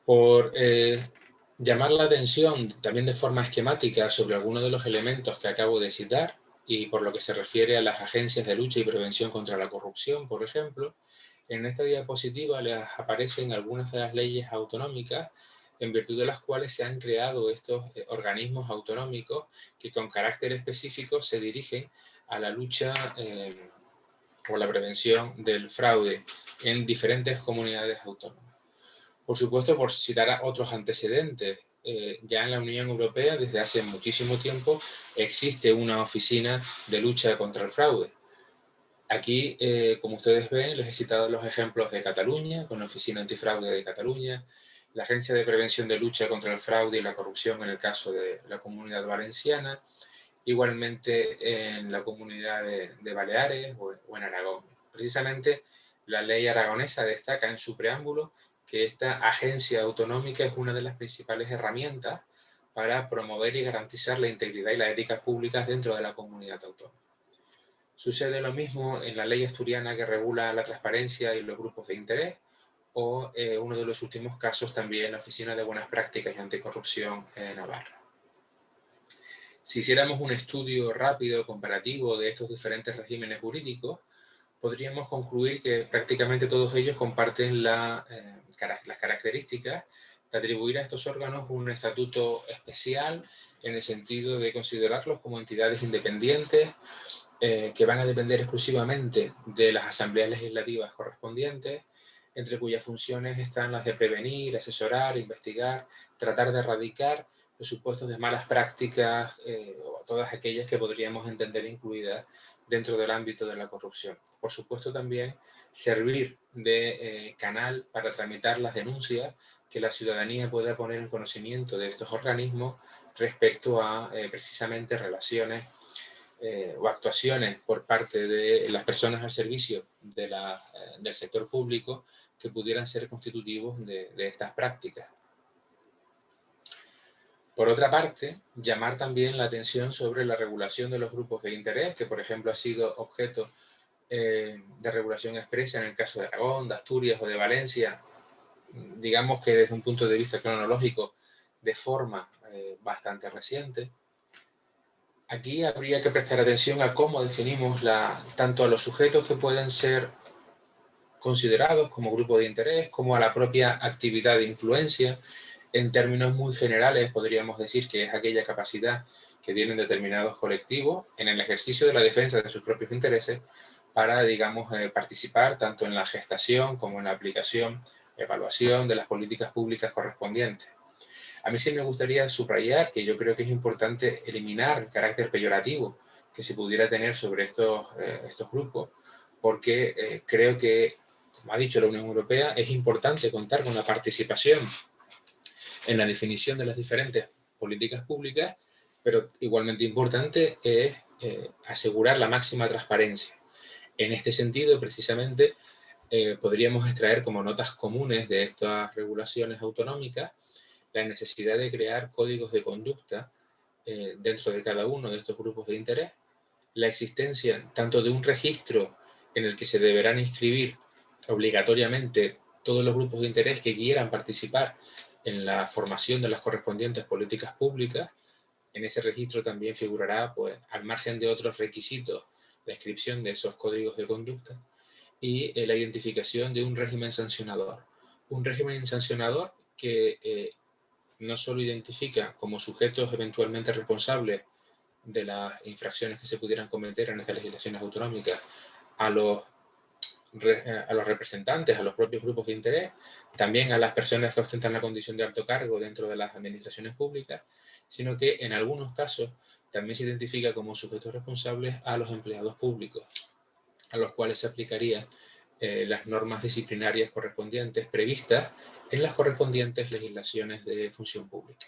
Por llamar la atención también de forma esquemática sobre algunos de los elementos que acabo de citar, y por lo que se refiere a las agencias de lucha y prevención contra la corrupción, por ejemplo, en esta diapositiva les aparecen algunas de las leyes autonómicas en virtud de las cuales se han creado estos organismos autonómicos que con carácter específico se dirigen a la lucha o la prevención del fraude en diferentes comunidades autónomas. Por supuesto, por citar a otros antecedentes, ya en la Unión Europea desde hace muchísimo tiempo existe una oficina de lucha contra el fraude. Aquí, como ustedes ven, les he citado los ejemplos de Cataluña, con la Oficina Antifraude de Cataluña, la Agencia de Prevención de Lucha contra el Fraude y la Corrupción en el caso de la Comunidad Valenciana, igualmente en la Comunidad de Baleares o en Aragón. Precisamente la ley aragonesa destaca en su preámbulo que esta agencia autonómica es una de las principales herramientas para promover y garantizar la integridad y la ética públicas dentro de la comunidad autónoma. Sucede lo mismo en la ley asturiana que regula la transparencia y los grupos de interés, o uno de los últimos casos también la Oficina de Buenas Prácticas y Anticorrupción en Navarra. Si hiciéramos un estudio rápido, comparativo de estos diferentes regímenes jurídicos, podríamos concluir que prácticamente todos ellos comparten las características de atribuir a estos órganos un estatuto especial en el sentido de considerarlos como entidades independientes que van a depender exclusivamente de las asambleas legislativas correspondientes, entre cuyas funciones están las de prevenir, asesorar, investigar, tratar de erradicar los supuestos de malas prácticas o todas aquellas que podríamos entender incluidas dentro del ámbito de la corrupción. Por supuesto también servir de canal para tramitar las denuncias que la ciudadanía pueda poner en conocimiento de estos organismos respecto a precisamente relaciones o actuaciones por parte de las personas al servicio del sector público que pudieran ser constitutivos de estas prácticas. Por otra parte, llamar también la atención sobre la regulación de los grupos de interés, que por ejemplo ha sido objeto de regulación expresa en el caso de Aragón, de Asturias o de Valencia, digamos que desde un punto de vista cronológico, de forma bastante reciente. Aquí habría que prestar atención a cómo definimos tanto a los sujetos que pueden ser considerados como grupo de interés, como a la propia actividad de influencia. En términos muy generales podríamos decir que es aquella capacidad que tienen determinados colectivos en el ejercicio de la defensa de sus propios intereses para, digamos, participar tanto en la gestación como en la aplicación, evaluación de las políticas públicas correspondientes. A mí sí me gustaría subrayar que yo creo que es importante eliminar el carácter peyorativo que se pudiera tener sobre estos grupos, porque creo que, como ha dicho la Unión Europea, es importante contar con la participación en la definición de las diferentes políticas públicas, pero igualmente importante es asegurar la máxima transparencia. En este sentido, precisamente, podríamos extraer como notas comunes de estas regulaciones autonómicas la necesidad de crear códigos de conducta dentro de cada uno de estos grupos de interés, la existencia tanto de un registro en el que se deberán inscribir obligatoriamente todos los grupos de interés que quieran participar en la formación de las correspondientes políticas públicas. En ese registro también figurará, pues, al margen de otros requisitos, la inscripción de esos códigos de conducta y la identificación de un régimen sancionador. Un régimen sancionador que no solo identifica como sujetos eventualmente responsables de las infracciones que se pudieran cometer en estas legislaciones autonómicas a los representantes, a los propios grupos de interés, también a las personas que ostentan la condición de alto cargo dentro de las administraciones públicas, sino que en algunos casos también se identifica como sujetos responsables a los empleados públicos, a los cuales se aplicarían las normas disciplinarias correspondientes previstas en las correspondientes legislaciones de función pública.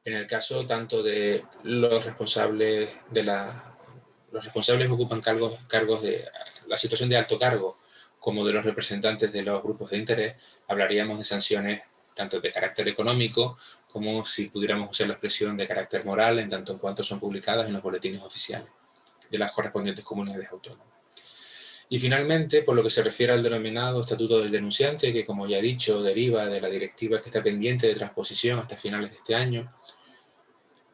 En el caso tanto de los responsables que ocupan cargos de la situación de alto cargo, como de los representantes de los grupos de interés, hablaríamos de sanciones tanto de carácter económico como, si pudiéramos usar la expresión, de carácter moral, en tanto en cuanto son publicadas en los boletines oficiales de las correspondientes comunidades autónomas. Y finalmente, por lo que se refiere al denominado Estatuto del Denunciante, que como ya he dicho, deriva de la directiva que está pendiente de transposición hasta finales de este año,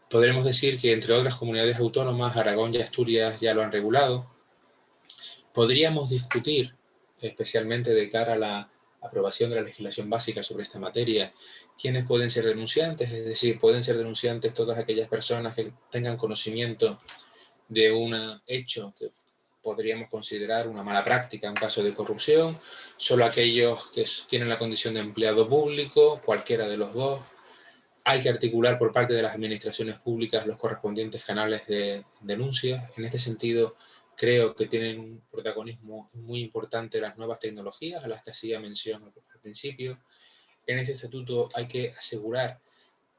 podremos decir que, entre otras comunidades autónomas, Aragón y Asturias ya lo han regulado. Podríamos discutir, especialmente de cara a la aprobación de la legislación básica sobre esta materia, quiénes pueden ser denunciantes, es decir, pueden ser denunciantes todas aquellas personas que tengan conocimiento de un hecho que podríamos considerar una mala práctica, un caso de corrupción, solo aquellos que tienen la condición de empleado público, cualquiera de los dos. Hay que articular por parte de las administraciones públicas los correspondientes canales de denuncia. En este sentido, creo que tienen un protagonismo muy importante las nuevas tecnologías, a las que hacía mención al principio. En este estatuto hay que asegurar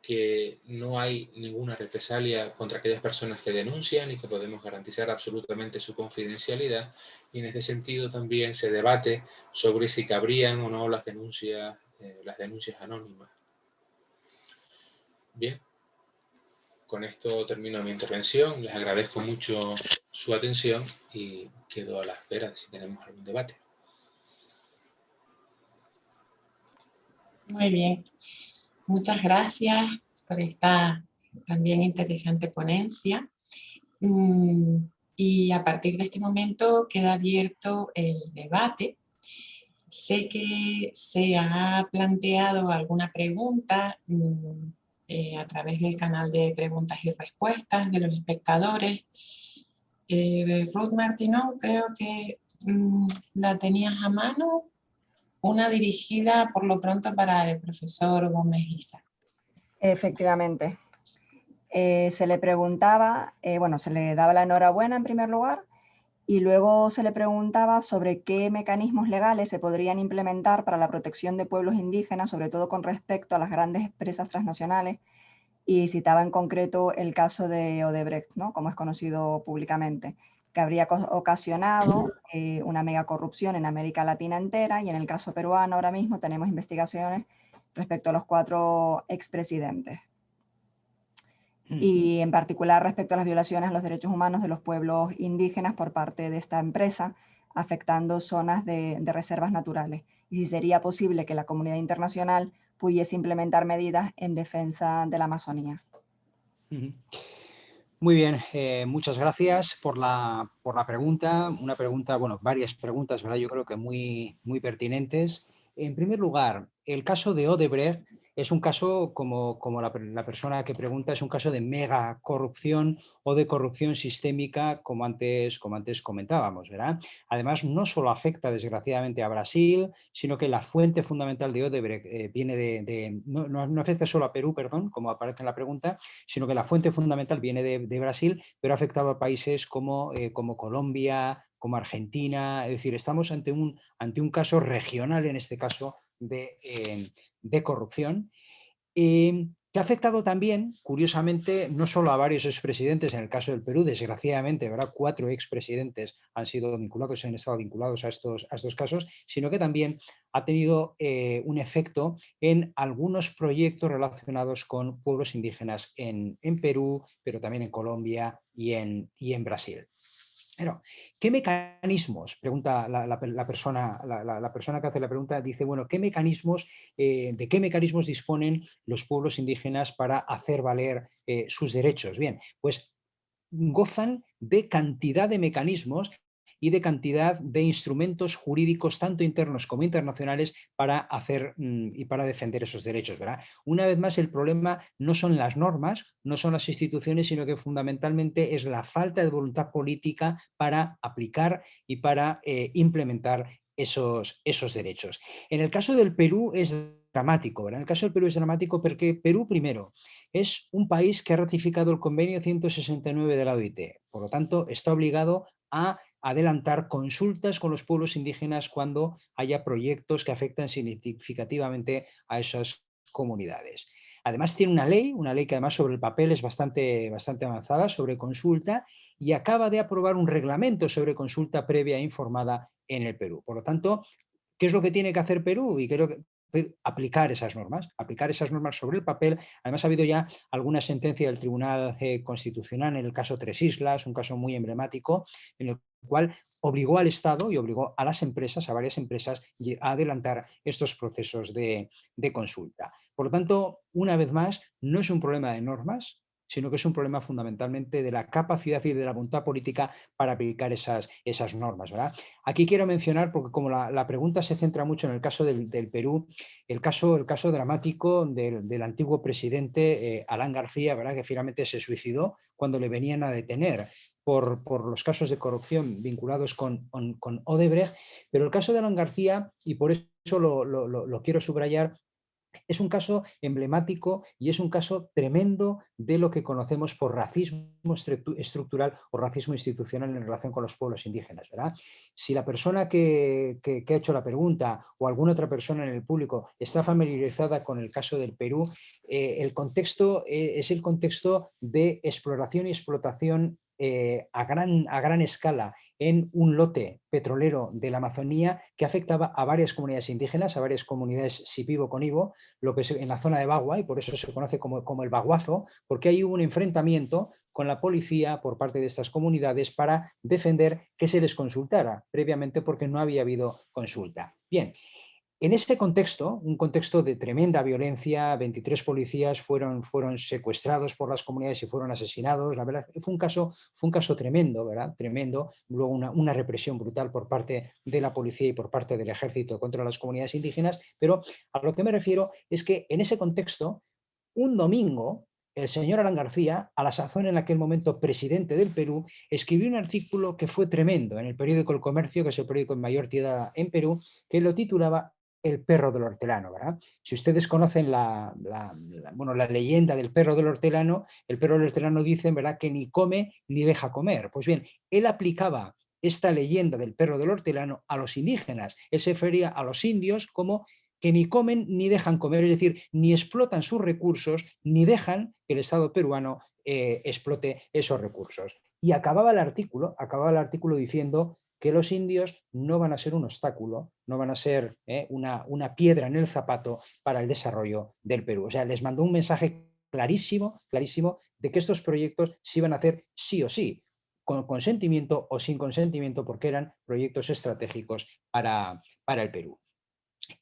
que no hay ninguna represalia contra aquellas personas que denuncian y que podemos garantizar absolutamente su confidencialidad. Y en este sentido también se debate sobre si cabrían o no las denuncias anónimas. Bien, con esto termino mi intervención. Les agradezco mucho su atención y quedo a la espera de si tenemos algún debate. Muy bien. Muchas gracias por esta también interesante ponencia. Y a partir de este momento queda abierto el debate. Sé que se ha planteado alguna pregunta a través del canal de preguntas y respuestas de los espectadores. Ruth Martinón, creo que la tenías a mano. Una dirigida por lo pronto para el profesor Gómez Isa. Efectivamente. Se le preguntaba, bueno, se le daba la enhorabuena en primer lugar y luego se le preguntaba sobre qué mecanismos legales se podrían implementar para la protección de pueblos indígenas, sobre todo con respecto a las grandes empresas transnacionales, y citaba en concreto el caso de Odebrecht, ¿no?, como es conocido públicamente, que habría ocasionado una mega corrupción en América Latina entera, y en el caso peruano ahora mismo tenemos investigaciones respecto a los 4 expresidentes. Y en particular respecto a las violaciones a los derechos humanos de los pueblos indígenas por parte de esta empresa, afectando zonas de reservas naturales. Y si sería posible que la comunidad internacional pudiese implementar medidas en defensa de la Amazonía. Muy bien, muchas gracias por la pregunta. Una pregunta, bueno, varias preguntas, ¿verdad? Yo creo que muy pertinentes. En primer lugar, el caso de Odebrecht es un caso, como la persona que pregunta, es un caso de mega corrupción o de corrupción sistémica, como antes comentábamos, ¿verdad? Además, no solo afecta desgraciadamente a Brasil, sino que la fuente fundamental de Odebrecht viene no afecta solo a Perú, perdón, como aparece en la pregunta, sino que la fuente fundamental viene de Brasil, pero ha afectado a países como Colombia, como Argentina. Es decir, estamos ante un caso regional, en este caso, de corrupción, que ha afectado también, curiosamente, no solo a varios expresidentes. En el caso del Perú, desgraciadamente, ¿verdad?, 4 expresidentes han estado vinculados a estos casos, sino que también ha tenido un efecto en algunos proyectos relacionados con pueblos indígenas en Perú, pero también en Colombia y en Brasil. Pero, ¿qué mecanismos? Pregunta la persona que hace la pregunta, dice, bueno, ¿de qué mecanismos disponen los pueblos indígenas para hacer valer sus derechos? Bien, pues gozan de cantidad de mecanismos y de cantidad de instrumentos jurídicos, tanto internos como internacionales, para hacer y para defender esos derechos, ¿verdad? Una vez más, el problema no son las normas, no son las instituciones, sino que fundamentalmente es la falta de voluntad política para aplicar y para implementar esos derechos. En el caso del Perú es dramático, ¿verdad? En el caso del Perú es dramático porque Perú, primero, es un país que ha ratificado el convenio 169 de la OIT. Por lo tanto, está obligado a adelantar consultas con los pueblos indígenas cuando haya proyectos que afectan significativamente a esas comunidades. Además tiene una ley que además sobre el papel es bastante avanzada, sobre consulta, y acaba de aprobar un reglamento sobre consulta previa e informada en el Perú. Por lo tanto, ¿qué es lo que tiene que hacer Perú? Y creo que aplicar esas normas sobre el papel. Además ha habido ya alguna sentencia del Tribunal Constitucional en el caso Tres Islas, un caso muy emblemático, en el cual obligó al Estado y obligó a las empresas, a varias empresas, a adelantar estos procesos de consulta. Por lo tanto, una vez más, no es un problema de normas, sino que es un problema fundamentalmente de la capacidad y de la voluntad política para aplicar esas normas, ¿verdad? Aquí quiero mencionar, porque como la pregunta se centra mucho en el caso del Perú, el caso dramático del antiguo presidente Alan García, ¿verdad?, que finalmente se suicidó cuando le venían a detener por los casos de corrupción vinculados con Odebrecht. Pero el caso de Alan García, y por eso lo quiero subrayar, es un caso emblemático y es un caso tremendo de lo que conocemos por racismo estructural o racismo institucional en relación con los pueblos indígenas, ¿verdad? Si la persona que ha hecho la pregunta o alguna otra persona en el público está familiarizada con el caso del Perú, el contexto es el contexto de exploración y explotación a gran escala en un lote petrolero de la Amazonía que afectaba a varias comunidades indígenas, a varias comunidades Shipibo-Conibo, lo que es en la zona de Bagua, y por eso se conoce como el Baguazo, porque ahí hubo un enfrentamiento con la policía por parte de estas comunidades para defender que se les consultara previamente, porque no había habido consulta. Bien. En ese contexto, un contexto de tremenda violencia, 23 policías fueron secuestrados por las comunidades y fueron asesinados. La verdad, fue un caso tremendo, ¿verdad? Tremendo. Luego una represión brutal por parte de la policía y por parte del ejército contra las comunidades indígenas. Pero a lo que me refiero es que en ese contexto, un domingo, el señor Alan García, a la sazón en aquel momento presidente del Perú, escribió un artículo que fue tremendo en el periódico El Comercio, que es el periódico en mayor tirada en Perú, que lo titulaba el perro del hortelano, ¿verdad? Si ustedes conocen la leyenda del perro del hortelano, el perro del hortelano dicen, ¿verdad?, que ni come ni deja comer. Pues bien, él aplicaba esta leyenda del perro del hortelano a los indígenas. Él se refería a los indios como que ni comen ni dejan comer, es decir, ni explotan sus recursos, ni dejan que el Estado peruano explote esos recursos. Y acababa el artículo diciendo que los indios no van a ser un obstáculo, no van a ser una piedra en el zapato para el desarrollo del Perú. O sea, les mandó un mensaje clarísimo de que estos proyectos se iban a hacer sí o sí, con consentimiento o sin consentimiento, porque eran proyectos estratégicos para el Perú.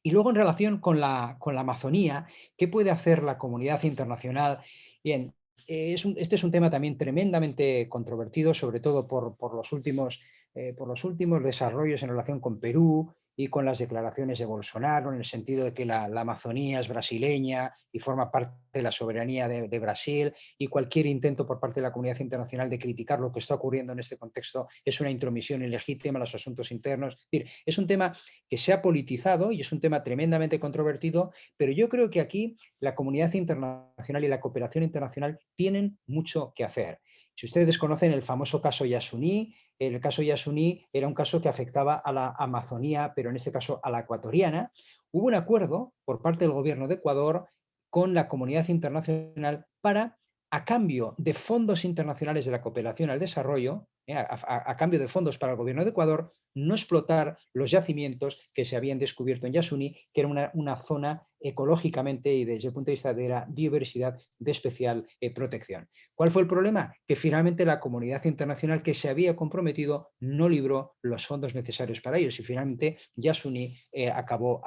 Y luego, en relación con la Amazonía, ¿qué puede hacer la comunidad internacional? Bien, este es un tema también tremendamente controvertido, sobre todo por los últimos desarrollos en relación con Perú y con las declaraciones de Bolsonaro, en el sentido de que la Amazonía es brasileña y forma parte de la soberanía de Brasil, y cualquier intento por parte de la comunidad internacional de criticar lo que está ocurriendo en este contexto es una intromisión ilegítima en los asuntos internos. Es decir, es un tema que se ha politizado y es un tema tremendamente controvertido, pero yo creo que aquí la comunidad internacional y la cooperación internacional tienen mucho que hacer. Si ustedes conocen el famoso caso Yasuní, el caso Yasuní era un caso que afectaba a la Amazonía, pero en este caso a la ecuatoriana. Hubo un acuerdo por parte del gobierno de Ecuador con la comunidad internacional para, a cambio de fondos internacionales de la cooperación al desarrollo, a cambio de fondos para el gobierno de Ecuador, no explotar los yacimientos que se habían descubierto en Yasuní, que era una zona ecológicamente y desde el punto de vista de la biodiversidad de especial protección. ¿Cuál fue el problema? Que finalmente la comunidad internacional que se había comprometido no libró los fondos necesarios para ellos y finalmente Yasuní acabó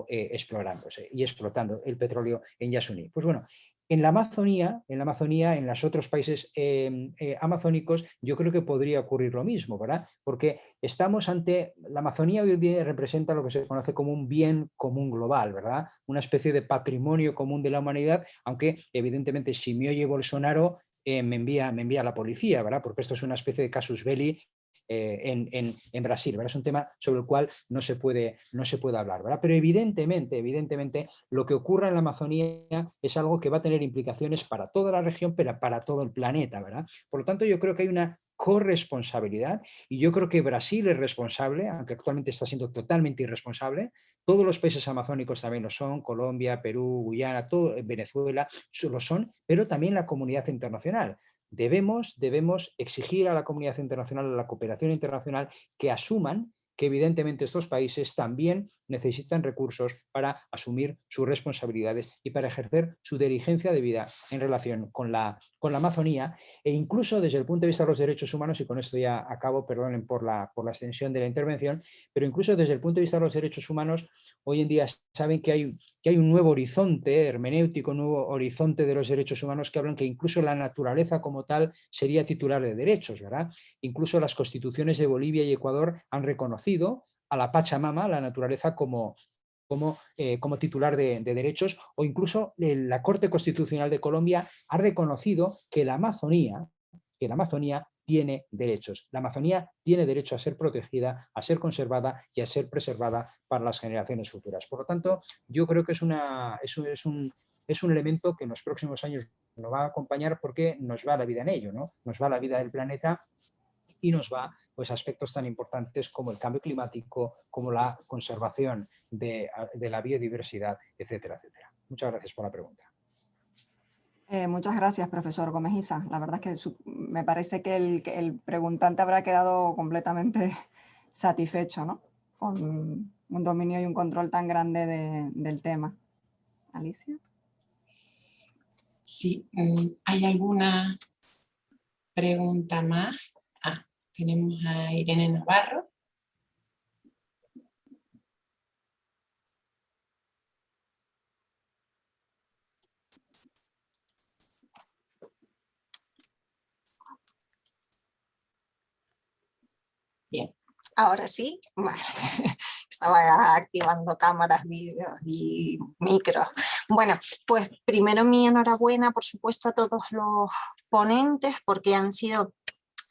explorándose y explotando el petróleo en Yasuní. Pues bueno, en la Amazonía, en los otros países amazónicos, yo creo que podría ocurrir lo mismo, ¿verdad? Porque estamos ante, la Amazonía hoy en día representa lo que se conoce como un bien común global, ¿verdad? Una especie de patrimonio común de la humanidad, aunque evidentemente si me oye Bolsonaro me envía a la policía, ¿verdad? Porque esto es una especie de casus belli en Brasil, ¿verdad? Es un tema sobre el cual no se puede hablar, ¿verdad? Pero evidentemente lo que ocurra en la Amazonía es algo que va a tener implicaciones para toda la región, pero para todo el planeta, ¿verdad? Por lo tanto, yo creo que hay una corresponsabilidad y yo creo que Brasil es responsable, aunque actualmente está siendo totalmente irresponsable. Todos los países amazónicos también lo son, Colombia, Perú, Guyana, todo, Venezuela lo son, pero también la comunidad internacional. Debemos exigir a la comunidad internacional, a la cooperación internacional, que asuman que evidentemente estos países también necesitan recursos para asumir sus responsabilidades y para ejercer su diligencia debida en relación con la Amazonía, e incluso desde el punto de vista de los derechos humanos, y con esto ya acabo, perdonen por la extensión de la intervención, pero incluso desde el punto de vista de los derechos humanos, hoy en día saben que hay un nuevo horizonte hermenéutico, un nuevo horizonte de los derechos humanos que hablan que incluso la naturaleza como tal sería titular de derechos, ¿verdad? Incluso las constituciones de Bolivia y Ecuador han reconocido a la Pachamama, la naturaleza, como titular de derechos, o incluso la Corte Constitucional de Colombia ha reconocido que la Amazonía tiene derechos. La Amazonía tiene derecho a ser protegida, a ser conservada y a ser preservada para las generaciones futuras. Por lo tanto, yo creo que es un elemento que en los próximos años nos va a acompañar porque nos va la vida en ello, ¿no? Nos va la vida del planeta y nos va pues aspectos tan importantes como el cambio climático, como la conservación de la biodiversidad, etcétera, etcétera. Muchas gracias por la pregunta. Muchas gracias, profesor Gómez Isa. La verdad es que me parece que el preguntante habrá quedado completamente satisfecho, ¿no? Con un dominio y un control tan grande del tema. Alicia. Sí, ¿hay alguna pregunta más? Tenemos a Irene Navarro. Bien. Ahora sí, vale. Estaba activando cámaras, vídeos y micros. Bueno, pues primero mi enhorabuena, por supuesto, a todos los ponentes, porque han sido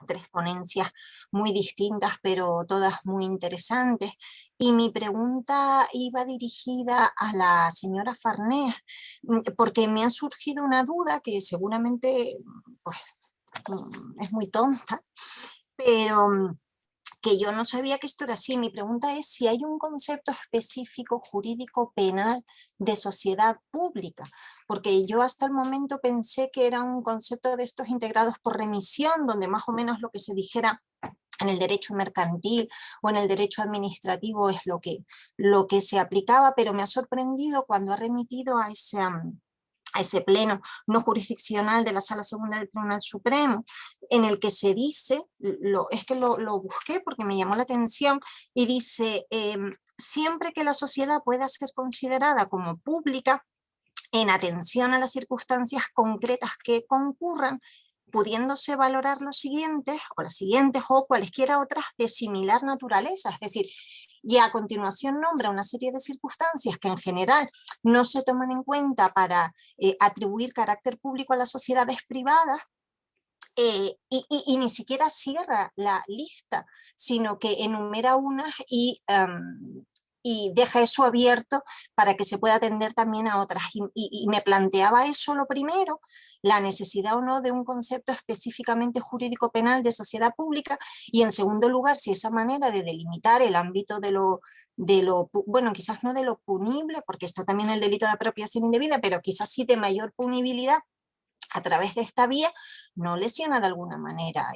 3 ponencias muy distintas, pero todas muy interesantes. Y mi pregunta iba dirigida a la señora Farnés, porque me ha surgido una duda que seguramente pues, es muy tonta, pero que yo no sabía que esto era así. Mi pregunta es si hay un concepto específico jurídico penal de sociedad pública, porque yo hasta el momento pensé que era un concepto de estos integrados por remisión, donde más o menos lo que se dijera en el derecho mercantil o en el derecho administrativo es lo que se aplicaba, pero me ha sorprendido cuando ha remitido a ese pleno no jurisdiccional de la Sala Segunda del Tribunal Supremo, en el que se dice, es que lo busqué porque me llamó la atención, y dice, siempre que la sociedad pueda ser considerada como pública, en atención a las circunstancias concretas que concurran, pudiéndose valorar los siguientes, o las siguientes, o cualesquiera otras de similar naturaleza, es decir, y a continuación nombra una serie de circunstancias que en general no se toman en cuenta para atribuir carácter público a las sociedades privadas, y ni siquiera cierra la lista, sino que enumera unas y deja eso abierto para que se pueda atender también a otras. Y me planteaba eso lo primero, la necesidad o no de un concepto específicamente jurídico penal de sociedad pública, y en segundo lugar, si esa manera de delimitar el ámbito de lo bueno, quizás no de lo punible, porque está también el delito de apropiación indebida, pero quizás sí de mayor punibilidad a través de esta vía, no lesiona de alguna manera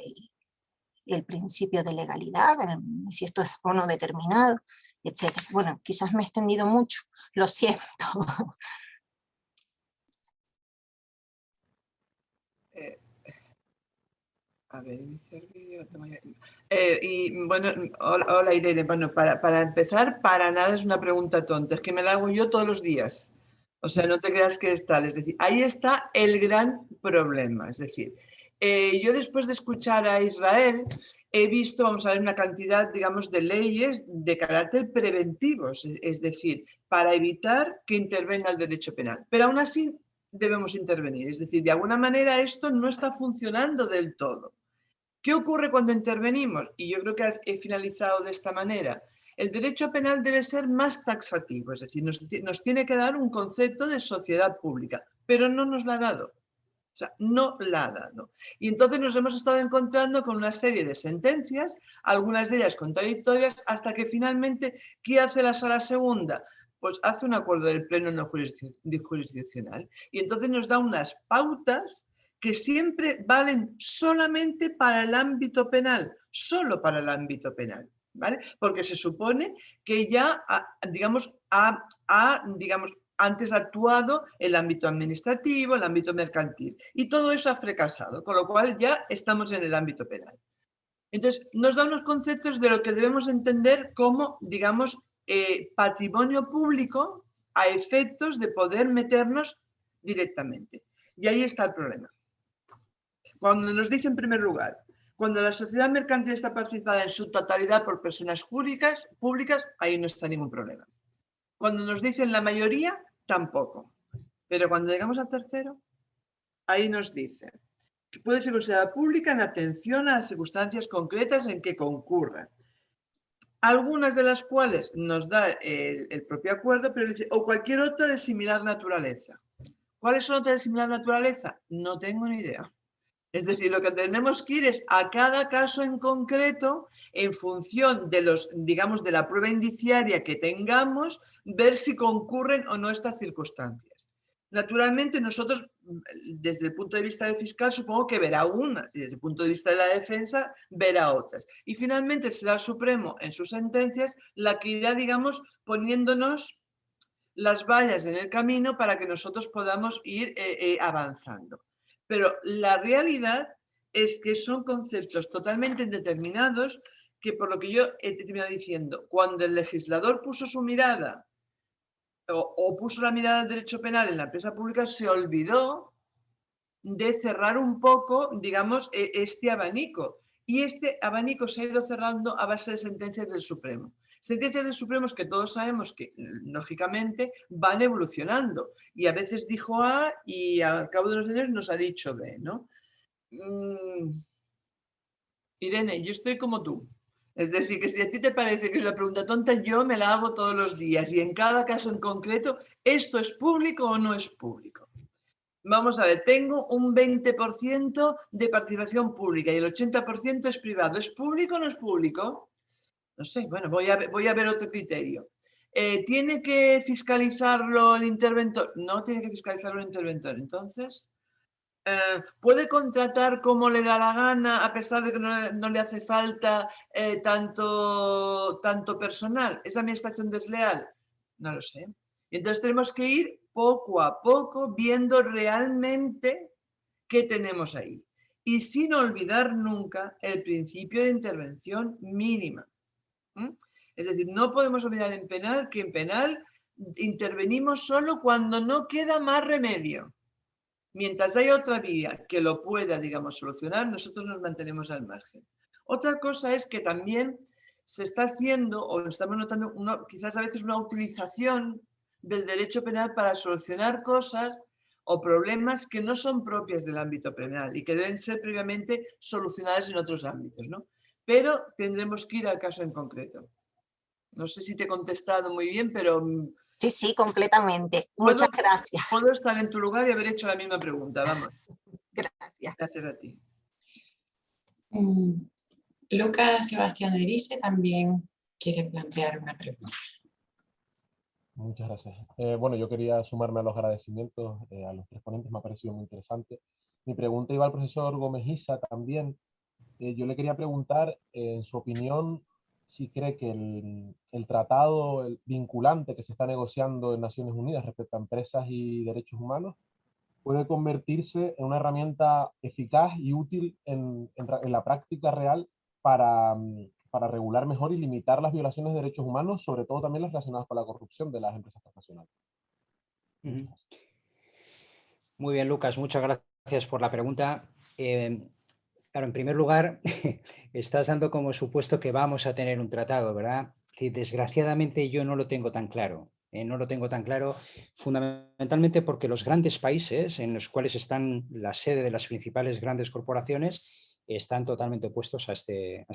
el principio de legalidad, si esto es o no determinado, etc. Bueno, quizás me he extendido mucho, lo siento. A ver, iniciar vídeo. Y bueno, hola Irene. Bueno, para empezar, para nada es una pregunta tonta, es que me la hago yo todos los días. O sea, no te creas que es tal. Es decir, ahí está el gran problema. Es decir, yo después de escuchar a Israel, he visto, vamos a ver, una cantidad, digamos, de leyes de carácter preventivo, es decir, para evitar que intervenga el derecho penal. Pero aún así debemos intervenir. Es decir, de alguna manera esto no está funcionando del todo. ¿Qué ocurre cuando intervenimos? Y yo creo que he finalizado de esta manera. El derecho penal debe ser más taxativo, es decir, nos tiene que dar un concepto de sociedad pública, pero no nos la ha dado. O sea, no la ha dado. Y entonces nos hemos estado encontrando con una serie de sentencias, algunas de ellas contradictorias, hasta que finalmente, ¿qué hace la Sala Segunda? Pues hace un acuerdo del Pleno no jurisdiccional. Y entonces nos da unas pautas que siempre valen solamente para el ámbito penal, solo para el ámbito penal, ¿vale? Porque se supone que ya, digamos, antes ha actuado el ámbito administrativo, el ámbito mercantil, y todo eso ha fracasado, con lo cual ya estamos en el ámbito penal. Entonces, nos da unos conceptos de lo que debemos entender como, digamos, patrimonio público a efectos de poder meternos directamente. Y ahí está el problema. Cuando nos dice en primer lugar, cuando la sociedad mercantil está participada en su totalidad por personas públicas, ahí no está ningún problema. Cuando nos dicen la mayoría, tampoco. Pero cuando llegamos al tercero, ahí nos dice que puede ser considerada pública en atención a las circunstancias concretas en que concurran. Algunas de las cuales nos da el propio acuerdo, pero dice, o cualquier otra de similar naturaleza. ¿Cuáles son otras de similar naturaleza? No tengo ni idea. Es decir, lo que tenemos que ir es a cada caso en concreto, en función de digamos, de la prueba indiciaria que tengamos, ver si concurren o no estas circunstancias. Naturalmente, nosotros, desde el punto de vista del fiscal, supongo que verá una, y desde el punto de vista de la defensa, verá otras. Y finalmente será el Supremo, en sus sentencias, la que irá, digamos, poniéndonos las vallas en el camino para que nosotros podamos ir avanzando. Pero la realidad es que son conceptos totalmente indeterminados que, por lo que yo he terminado diciendo, cuando el legislador puso su mirada o puso la mirada del derecho penal en la empresa pública, se olvidó de cerrar un poco, digamos, este abanico. Y este abanico se ha ido cerrando a base de sentencias del Supremo. Sentencias del Supremo que todos sabemos que, lógicamente, van evolucionando. Y a veces dijo A y al cabo de unos años nos ha dicho B, ¿no? Irene, yo estoy como tú. Es decir, que si a ti te parece que es una pregunta tonta, yo me la hago todos los días y en cada caso en concreto, ¿esto es público o no es público? Vamos a ver, tengo un 20% de participación pública y el 80% es privado. ¿Es público o no es público? No sé, bueno, voy a ver otro criterio. ¿Tiene que fiscalizarlo el interventor? No tiene que fiscalizarlo el interventor. Entonces, ¿puede contratar como le da la gana a pesar de que no le hace falta tanto personal? ¿Es administración desleal? No lo sé. Entonces tenemos que ir poco a poco viendo realmente qué tenemos ahí. Y sin olvidar nunca el principio de intervención mínima. Es decir, no podemos olvidar en penal que en penal intervenimos solo cuando no queda más remedio. Mientras haya otra vía que lo pueda, digamos, solucionar, nosotros nos mantenemos al margen. Otra cosa es que también se está haciendo, o estamos notando, quizás a veces una utilización del derecho penal para solucionar cosas o problemas que no son propias del ámbito penal y que deben ser previamente solucionadas en otros ámbitos, ¿no? Pero tendremos que ir al caso en concreto. No sé si te he contestado muy bien, pero... Sí, sí, completamente. Muchas gracias. Puedo estar en tu lugar y haber hecho la misma pregunta, vamos. Gracias. Gracias a ti. Lucas Sebastián Erice también quiere plantear una pregunta. Muchas gracias. Bueno, yo quería sumarme a los agradecimientos a los tres ponentes, me ha parecido muy interesante. Mi pregunta iba al profesor Gómez Issa también. Yo le quería preguntar, en su opinión, si cree que el tratado vinculante que se está negociando en Naciones Unidas respecto a empresas y derechos humanos puede convertirse en una herramienta eficaz y útil en la práctica real para regular mejor y limitar las violaciones de derechos humanos, sobre todo también las relacionadas con la corrupción de las empresas transnacionales. Muy bien, Lucas, muchas gracias por la pregunta. Claro, en primer lugar, estás dando como supuesto que vamos a tener un tratado, ¿verdad? Que desgraciadamente yo no lo tengo tan claro. No lo tengo tan claro, fundamentalmente porque los grandes países en los cuales están la sede de las principales grandes corporaciones están totalmente opuestos a este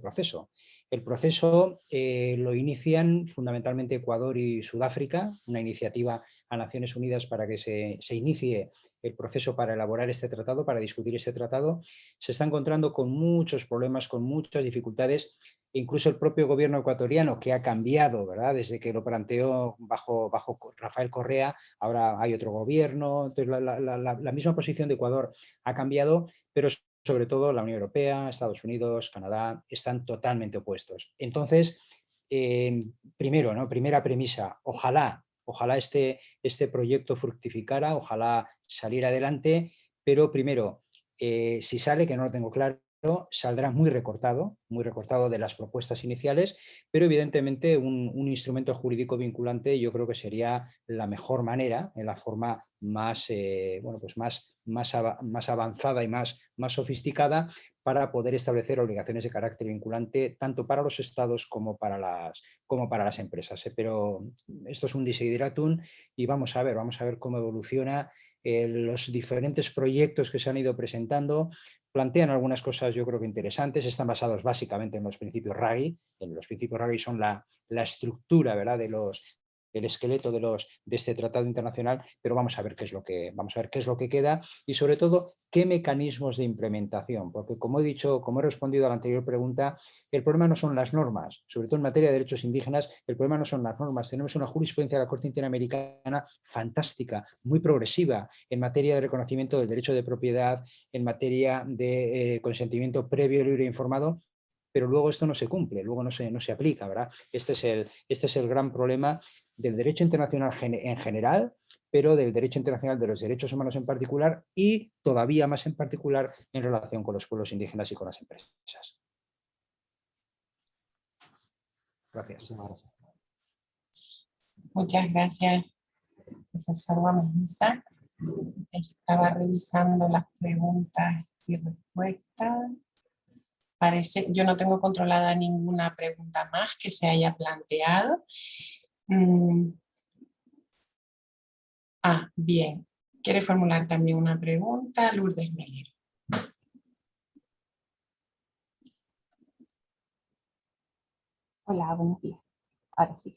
proceso. El proceso lo inician fundamentalmente Ecuador y Sudáfrica, una iniciativa a Naciones Unidas para que se inicie el proceso para elaborar este tratado, para discutir este tratado. Se está encontrando con muchos problemas, con muchas dificultades. Incluso el propio gobierno ecuatoriano, que ha cambiado, ¿verdad? Desde que lo planteó bajo Rafael Correa, ahora hay otro gobierno. Entonces, la misma posición de Ecuador ha cambiado, pero sobre todo la Unión Europea, Estados Unidos, Canadá, están totalmente opuestos. Entonces, primero, ¿no? Primera premisa, ojalá este proyecto fructificara, ojalá saliera adelante, pero primero, si sale, que no lo tengo claro, saldrá muy recortado de las propuestas iniciales, pero evidentemente un instrumento jurídico vinculante yo creo que sería la mejor manera, en la forma más, más avanzada y más sofisticada para poder establecer obligaciones de carácter vinculante tanto para los estados como para las empresas. Pero esto es un desideratum y vamos a ver cómo evoluciona. Los diferentes proyectos que se han ido presentando plantean algunas cosas yo creo que interesantes, están basados básicamente en los principios RAGI. Los principios RAGI son la estructura, ¿verdad?, el esqueleto de este tratado internacional, pero vamos a ver qué es lo que queda y sobre todo qué mecanismos de implementación, porque como he respondido a la anterior pregunta, el problema no son las normas, sobre todo en materia de derechos indígenas, el problema no son las normas. Tenemos una jurisprudencia de la Corte Interamericana fantástica, muy progresiva en materia de reconocimiento del derecho de propiedad, en materia de consentimiento previo, libre e informado, pero luego esto no se cumple, luego no se aplica, ¿verdad? Este es el gran problema del derecho internacional en general, pero del derecho internacional de los derechos humanos en particular y todavía más en particular en relación con los pueblos indígenas y con las empresas. Gracias. Muchas gracias, profesor Gómez Issa. Estaba revisando las preguntas y respuestas. Yo no tengo controlada ninguna pregunta más que se haya planteado. Bien. ¿Quiere formular también una pregunta? Lourdes Melero. Hola, buenos días. Ahora sí.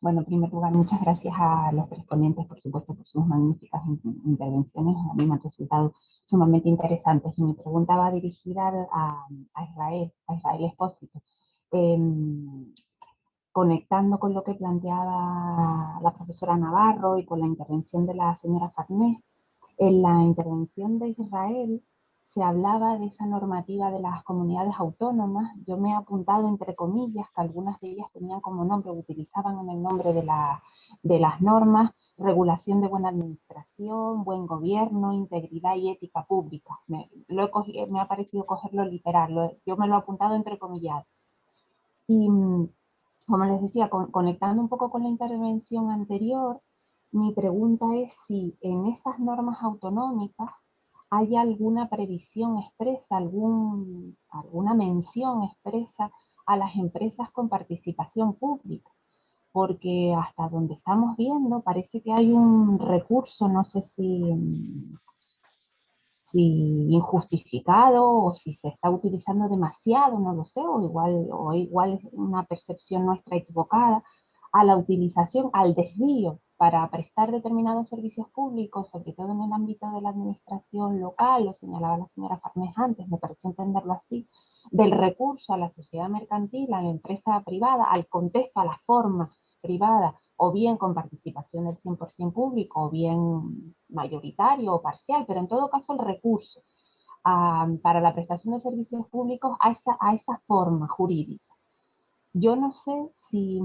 Bueno, en primer lugar, muchas gracias a los tres ponentes, por supuesto, por sus magníficas intervenciones. A mí me han resultado sumamente interesantes. Y mi pregunta va dirigida a Israel Espósito. Conectando con lo que planteaba la profesora Navarro y con la intervención de la señora Farnés, en la intervención de Israel se hablaba de esa normativa de las comunidades autónomas. Yo me he apuntado entre comillas que algunas de ellas tenían como nombre, utilizaban en el nombre de las normas, regulación de buena administración, buen gobierno, integridad y ética pública. Me ha parecido cogerlo literal, yo me lo he apuntado entre comillas. Y como les decía, conectando un poco con la intervención anterior, mi pregunta es si en esas normas autonómicas hay alguna previsión expresa, alguna mención expresa a las empresas con participación pública, porque hasta donde estamos viendo parece que hay un recurso, no sé si injustificado o si se está utilizando demasiado, no lo sé, o igual es una percepción nuestra equivocada, a la utilización, al desvío para prestar determinados servicios públicos, sobre todo en el ámbito de la administración local, lo señalaba la señora Farnés antes, me pareció entenderlo así, del recurso a la sociedad mercantil, a la empresa privada, al contexto, a la forma privada, o bien con participación del 100% público, o bien mayoritario o parcial, pero en todo caso el recurso para la prestación de servicios públicos a esa forma jurídica. Yo no sé si,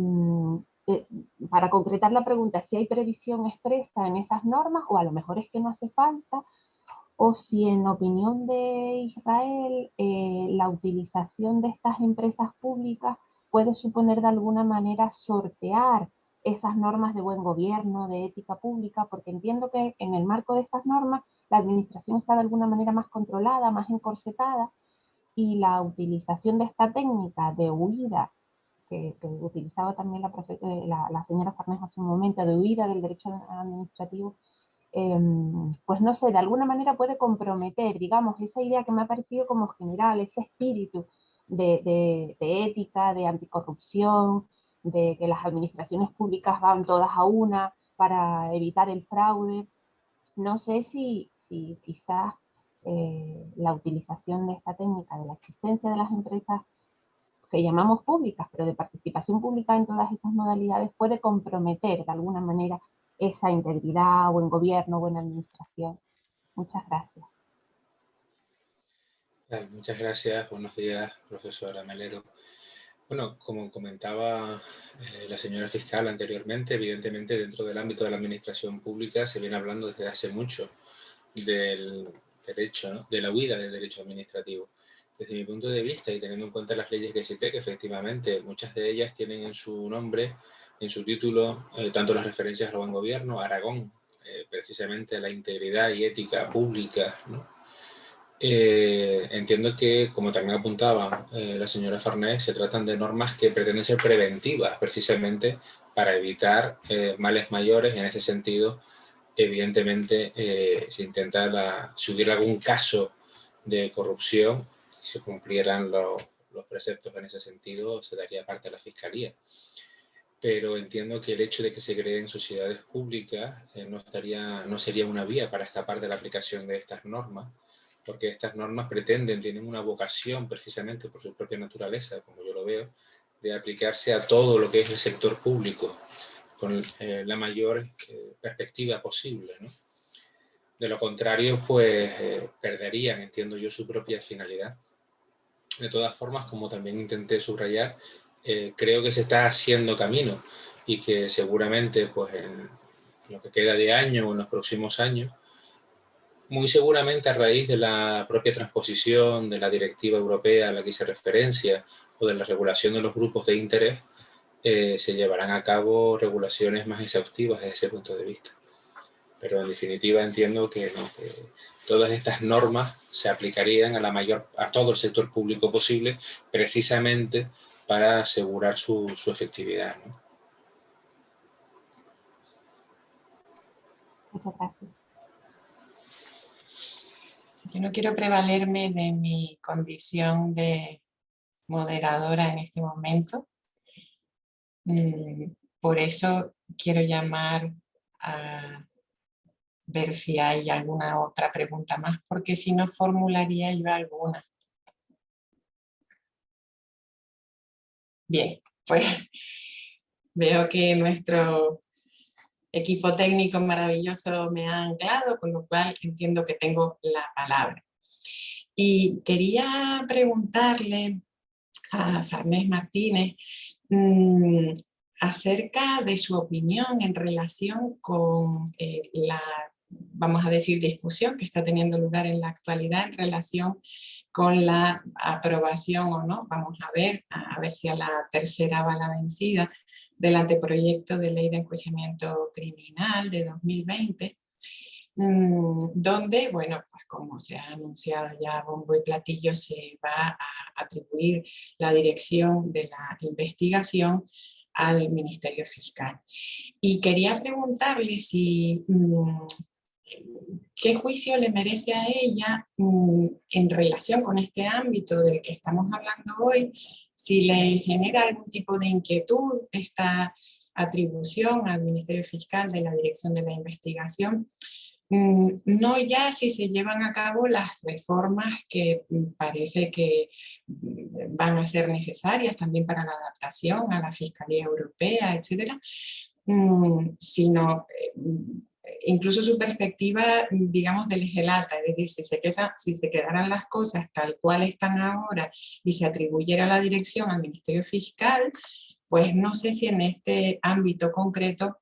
para concretar la pregunta, si hay previsión expresa en esas normas, o a lo mejor es que no hace falta, o si en opinión de Israel la utilización de estas empresas públicas puede suponer de alguna manera sortear esas normas de buen gobierno, de ética pública, porque entiendo que en el marco de estas normas la administración está de alguna manera más controlada, más encorsetada, y la utilización de esta técnica de huida, que utilizaba también la señora Farnés hace un momento, de huida del derecho administrativo, pues no sé, de alguna manera puede comprometer, digamos, esa idea que me ha parecido como general, ese espíritu de ética, de anticorrupción, de que las administraciones públicas van todas a una para evitar el fraude. No sé si quizás la utilización de esta técnica, de la existencia de las empresas que llamamos públicas, pero de participación pública en todas esas modalidades, puede comprometer de alguna manera esa integridad, buen gobierno, buena administración. Muchas gracias. Muchas gracias, buenos días, profesora Melero. Bueno, como comentaba la señora fiscal anteriormente, evidentemente dentro del ámbito de la administración pública se viene hablando desde hace mucho del derecho, ¿no? De la huida del derecho administrativo. Desde mi punto de vista, y teniendo en cuenta las leyes que cité, que efectivamente muchas de ellas tienen en su nombre, en su título, tanto las referencias al buen gobierno, Aragón, precisamente la integridad y ética pública, ¿no? Entiendo que, como también apuntaba la señora Farnés, se tratan de normas que pretenden ser preventivas, precisamente para evitar males mayores. En ese sentido, evidentemente, se intenta si hubiera algún caso de corrupción, si se cumplieran los preceptos en ese sentido, se daría parte a la Fiscalía. Pero entiendo que el hecho de que se creen sociedades públicas no sería una vía para escapar de la aplicación de estas normas, porque estas normas tienen una vocación precisamente por su propia naturaleza, como yo lo veo, de aplicarse a todo lo que es el sector público, con la mayor perspectiva posible, ¿no? De lo contrario, pues perderían, entiendo yo, su propia finalidad. De todas formas, como también intenté subrayar, creo que se está haciendo camino y que seguramente, pues en lo que queda de año o en los próximos años, muy seguramente a raíz de la propia transposición de la directiva europea a la que hice referencia o de la regulación de los grupos de interés, se llevarán a cabo regulaciones más exhaustivas desde ese punto de vista. Pero en definitiva entiendo que todas estas normas se aplicarían a todo el sector público posible, precisamente para asegurar su efectividad, ¿no? Muchas gracias. Yo no quiero prevalerme de mi condición de moderadora en este momento, Por eso quiero llamar a ver si hay alguna otra pregunta más, porque si no formularía yo alguna. Bien, pues veo que nuestro equipo técnico maravilloso me ha anclado, con lo cual entiendo que tengo la palabra. Y quería preguntarle a Farnés Martínez acerca de su opinión en relación con la, vamos a decir, discusión que está teniendo lugar en la actualidad en relación con la aprobación o no, vamos a ver si a la tercera va la vencida, del anteproyecto de ley de enjuiciamiento criminal de 2020, donde, bueno, pues como se ha anunciado ya bombo y platillo, se va a atribuir la dirección de la investigación al Ministerio Fiscal. Y quería preguntarle si qué juicio le merece a ella en relación con este ámbito del que estamos hablando hoy, si le genera algún tipo de inquietud esta atribución al Ministerio Fiscal de la dirección de la investigación, no ya si se llevan a cabo las reformas que parece que van a ser necesarias también para la adaptación a la Fiscalía Europea, etcétera, sino incluso su perspectiva, digamos, de legelata, es decir, si se quedaran las cosas tal cual están ahora y se atribuyera la dirección al Ministerio Fiscal, pues no sé si en este ámbito concreto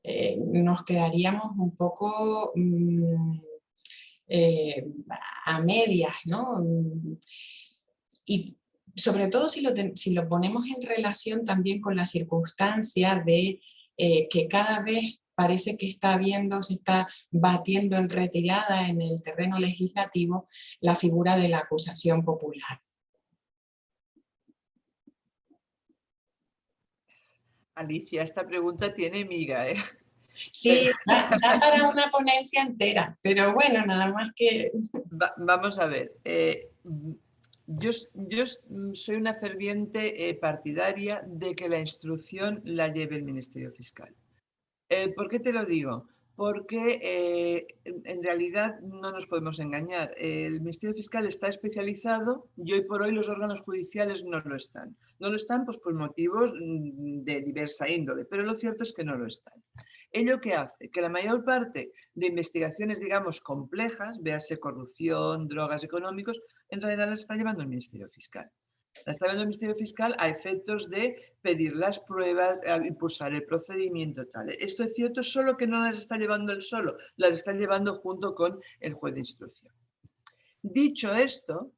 nos quedaríamos un poco a medias, ¿no? Y sobre todo si lo ponemos en relación también con la circunstancia de que cada vez parece que se está batiendo en retirada en el terreno legislativo la figura de la acusación popular. Alicia, esta pregunta tiene miga, ¿eh? Sí, da para una ponencia entera, pero bueno, nada más que... Vamos a ver. Yo soy una ferviente partidaria de que la instrucción la lleve el Ministerio Fiscal. ¿Por qué te lo digo? Porque en realidad no nos podemos engañar. El Ministerio Fiscal está especializado y hoy por hoy los órganos judiciales no lo están. No lo están pues, por motivos de diversa índole, pero lo cierto es que no lo están. ¿Ello qué hace? Que la mayor parte de investigaciones, digamos, complejas, véase corrupción, drogas, económicos, en realidad las está llevando el Ministerio Fiscal. La está llevando el Ministerio Fiscal a efectos de pedir las pruebas, a impulsar el procedimiento, tal. Esto es cierto, solo que no las está llevando él solo, las está llevando junto con el juez de instrucción. Dicho esto,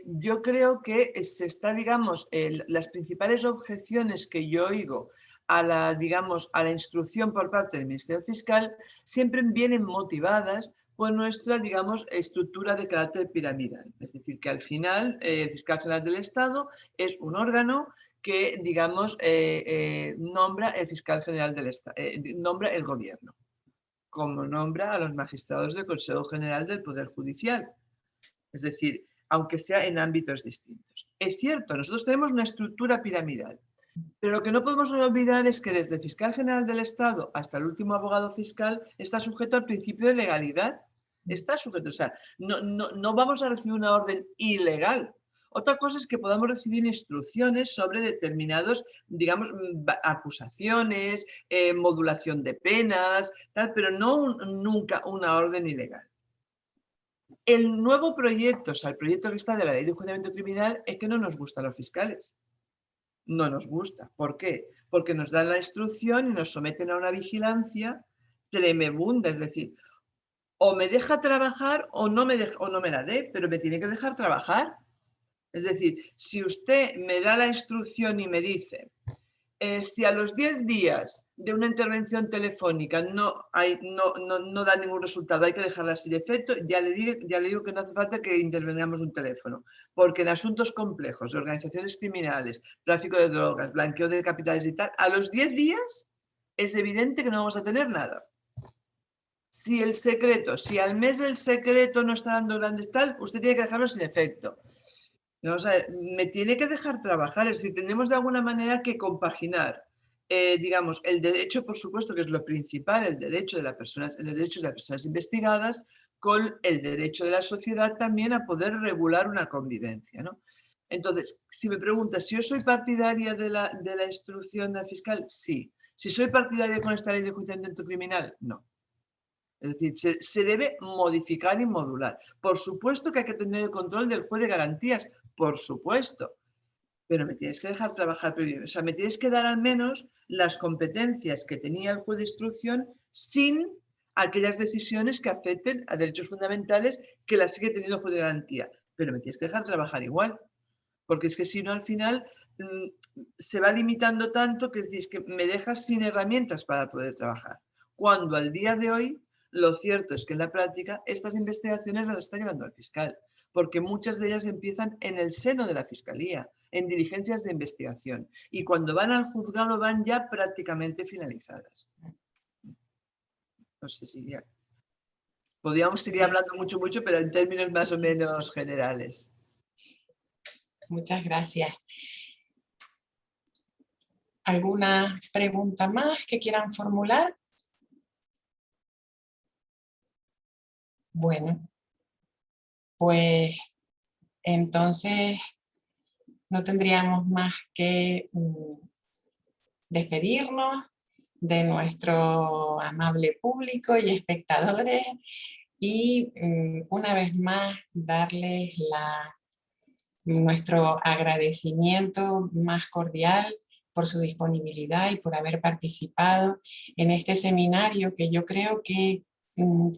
yo creo que se está, digamos, las principales objeciones que yo oigo a la instrucción por parte del Ministerio Fiscal siempre vienen motivadas por nuestra, digamos, estructura de carácter piramidal. Es decir, que al final el Fiscal General del Estado es un órgano que, digamos, nombra el Fiscal General del Estado, nombra el Gobierno, como nombra a los magistrados del Consejo General del Poder Judicial. Es decir, aunque sea en ámbitos distintos. Es cierto, nosotros tenemos una estructura piramidal, pero lo que no podemos olvidar es que desde el Fiscal General del Estado hasta el último abogado fiscal está sujeto al principio de legalidad. Está sujeto, o sea, no vamos a recibir una orden ilegal. Otra cosa es que podamos recibir instrucciones sobre determinados, digamos, acusaciones, modulación de penas, tal, pero no nunca una orden ilegal. El nuevo proyecto, o sea, el proyecto que está de la ley de enjuiciamiento criminal, es que no nos gustan los fiscales. No nos gusta. ¿Por qué? Porque nos dan la instrucción y nos someten a una vigilancia tremenda. Es decir, o me deja trabajar o no me la dé, pero me tiene que dejar trabajar. Es decir, si usted me da la instrucción y me dice, si a los 10 días de una intervención telefónica no da ningún resultado, hay que dejarla sin efecto, ya le digo que no hace falta que intervengamos un teléfono, porque en asuntos complejos, de organizaciones criminales, tráfico de drogas, blanqueo de capitales y tal, a los 10 días es evidente que no vamos a tener nada. Si al mes el secreto no está dando grandes tal, usted tiene que dejarlo sin efecto. Vamos a ver, me tiene que dejar trabajar, es decir, tenemos de alguna manera que compaginar, digamos, el derecho, por supuesto, que es lo principal, el derecho de las personas investigadas, con el derecho de la sociedad también a poder regular una convivencia, ¿no? Entonces, si me preguntas si yo soy partidaria de la instrucción fiscal, sí. Si soy partidaria con esta ley de enjuiciamiento criminal, no. Es decir, se debe modificar y modular. Por supuesto que hay que tener el control del juez de garantías, por supuesto. Pero me tienes que dejar trabajar primero. O sea, me tienes que dar al menos las competencias que tenía el juez de instrucción sin aquellas decisiones que afecten a derechos fundamentales que las sigue teniendo el juez de garantía. Pero me tienes que dejar trabajar igual. Porque es que si no, al final se va limitando tanto que es que me dejas sin herramientas para poder trabajar. Cuando al día de hoy, lo cierto es que en la práctica estas investigaciones las está llevando el fiscal, porque muchas de ellas empiezan en el seno de la fiscalía, en diligencias de investigación, y cuando van al juzgado van ya prácticamente finalizadas. No sé si ya... Podríamos seguir hablando mucho, pero en términos más o menos generales. Muchas gracias. ¿Alguna pregunta más que quieran formular? Bueno, pues entonces no tendríamos más que despedirnos de nuestro amable público y espectadores y una vez más darles nuestro agradecimiento más cordial por su disponibilidad y por haber participado en este seminario que yo creo que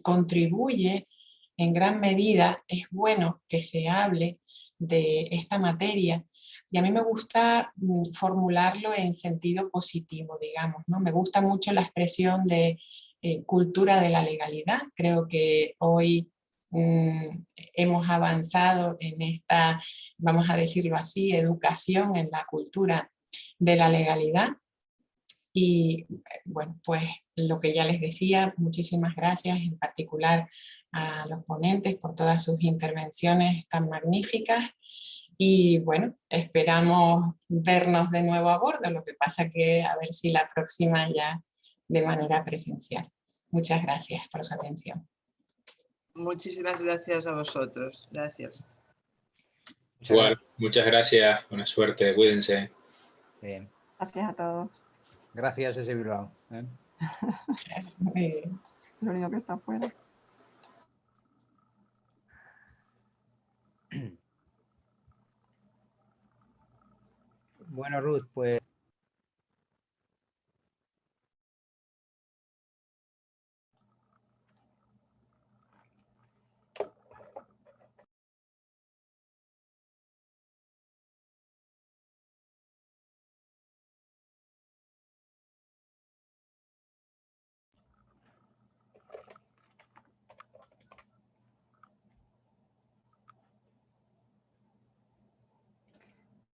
contribuye en gran medida. Es bueno que se hable de esta materia y a mí me gusta formularlo en sentido positivo, digamos, ¿no? Me gusta mucho la expresión de cultura de la legalidad. Creo que hoy hemos avanzado en esta, vamos a decirlo así, educación en la cultura de la legalidad. Y bueno, pues lo que ya les decía, muchísimas gracias en particular a los ponentes por todas sus intervenciones tan magníficas. Y bueno, esperamos vernos de nuevo a bordo, lo que pasa que a ver si la próxima ya de manera presencial. Muchas gracias por su atención. Muchísimas gracias a vosotros. Gracias. Igual, muchas gracias. Buena suerte. Cuídense. Bien. Gracias a todos. Gracias, ese Bilbao. Lo único que está afuera. Bueno, Ruth, pues...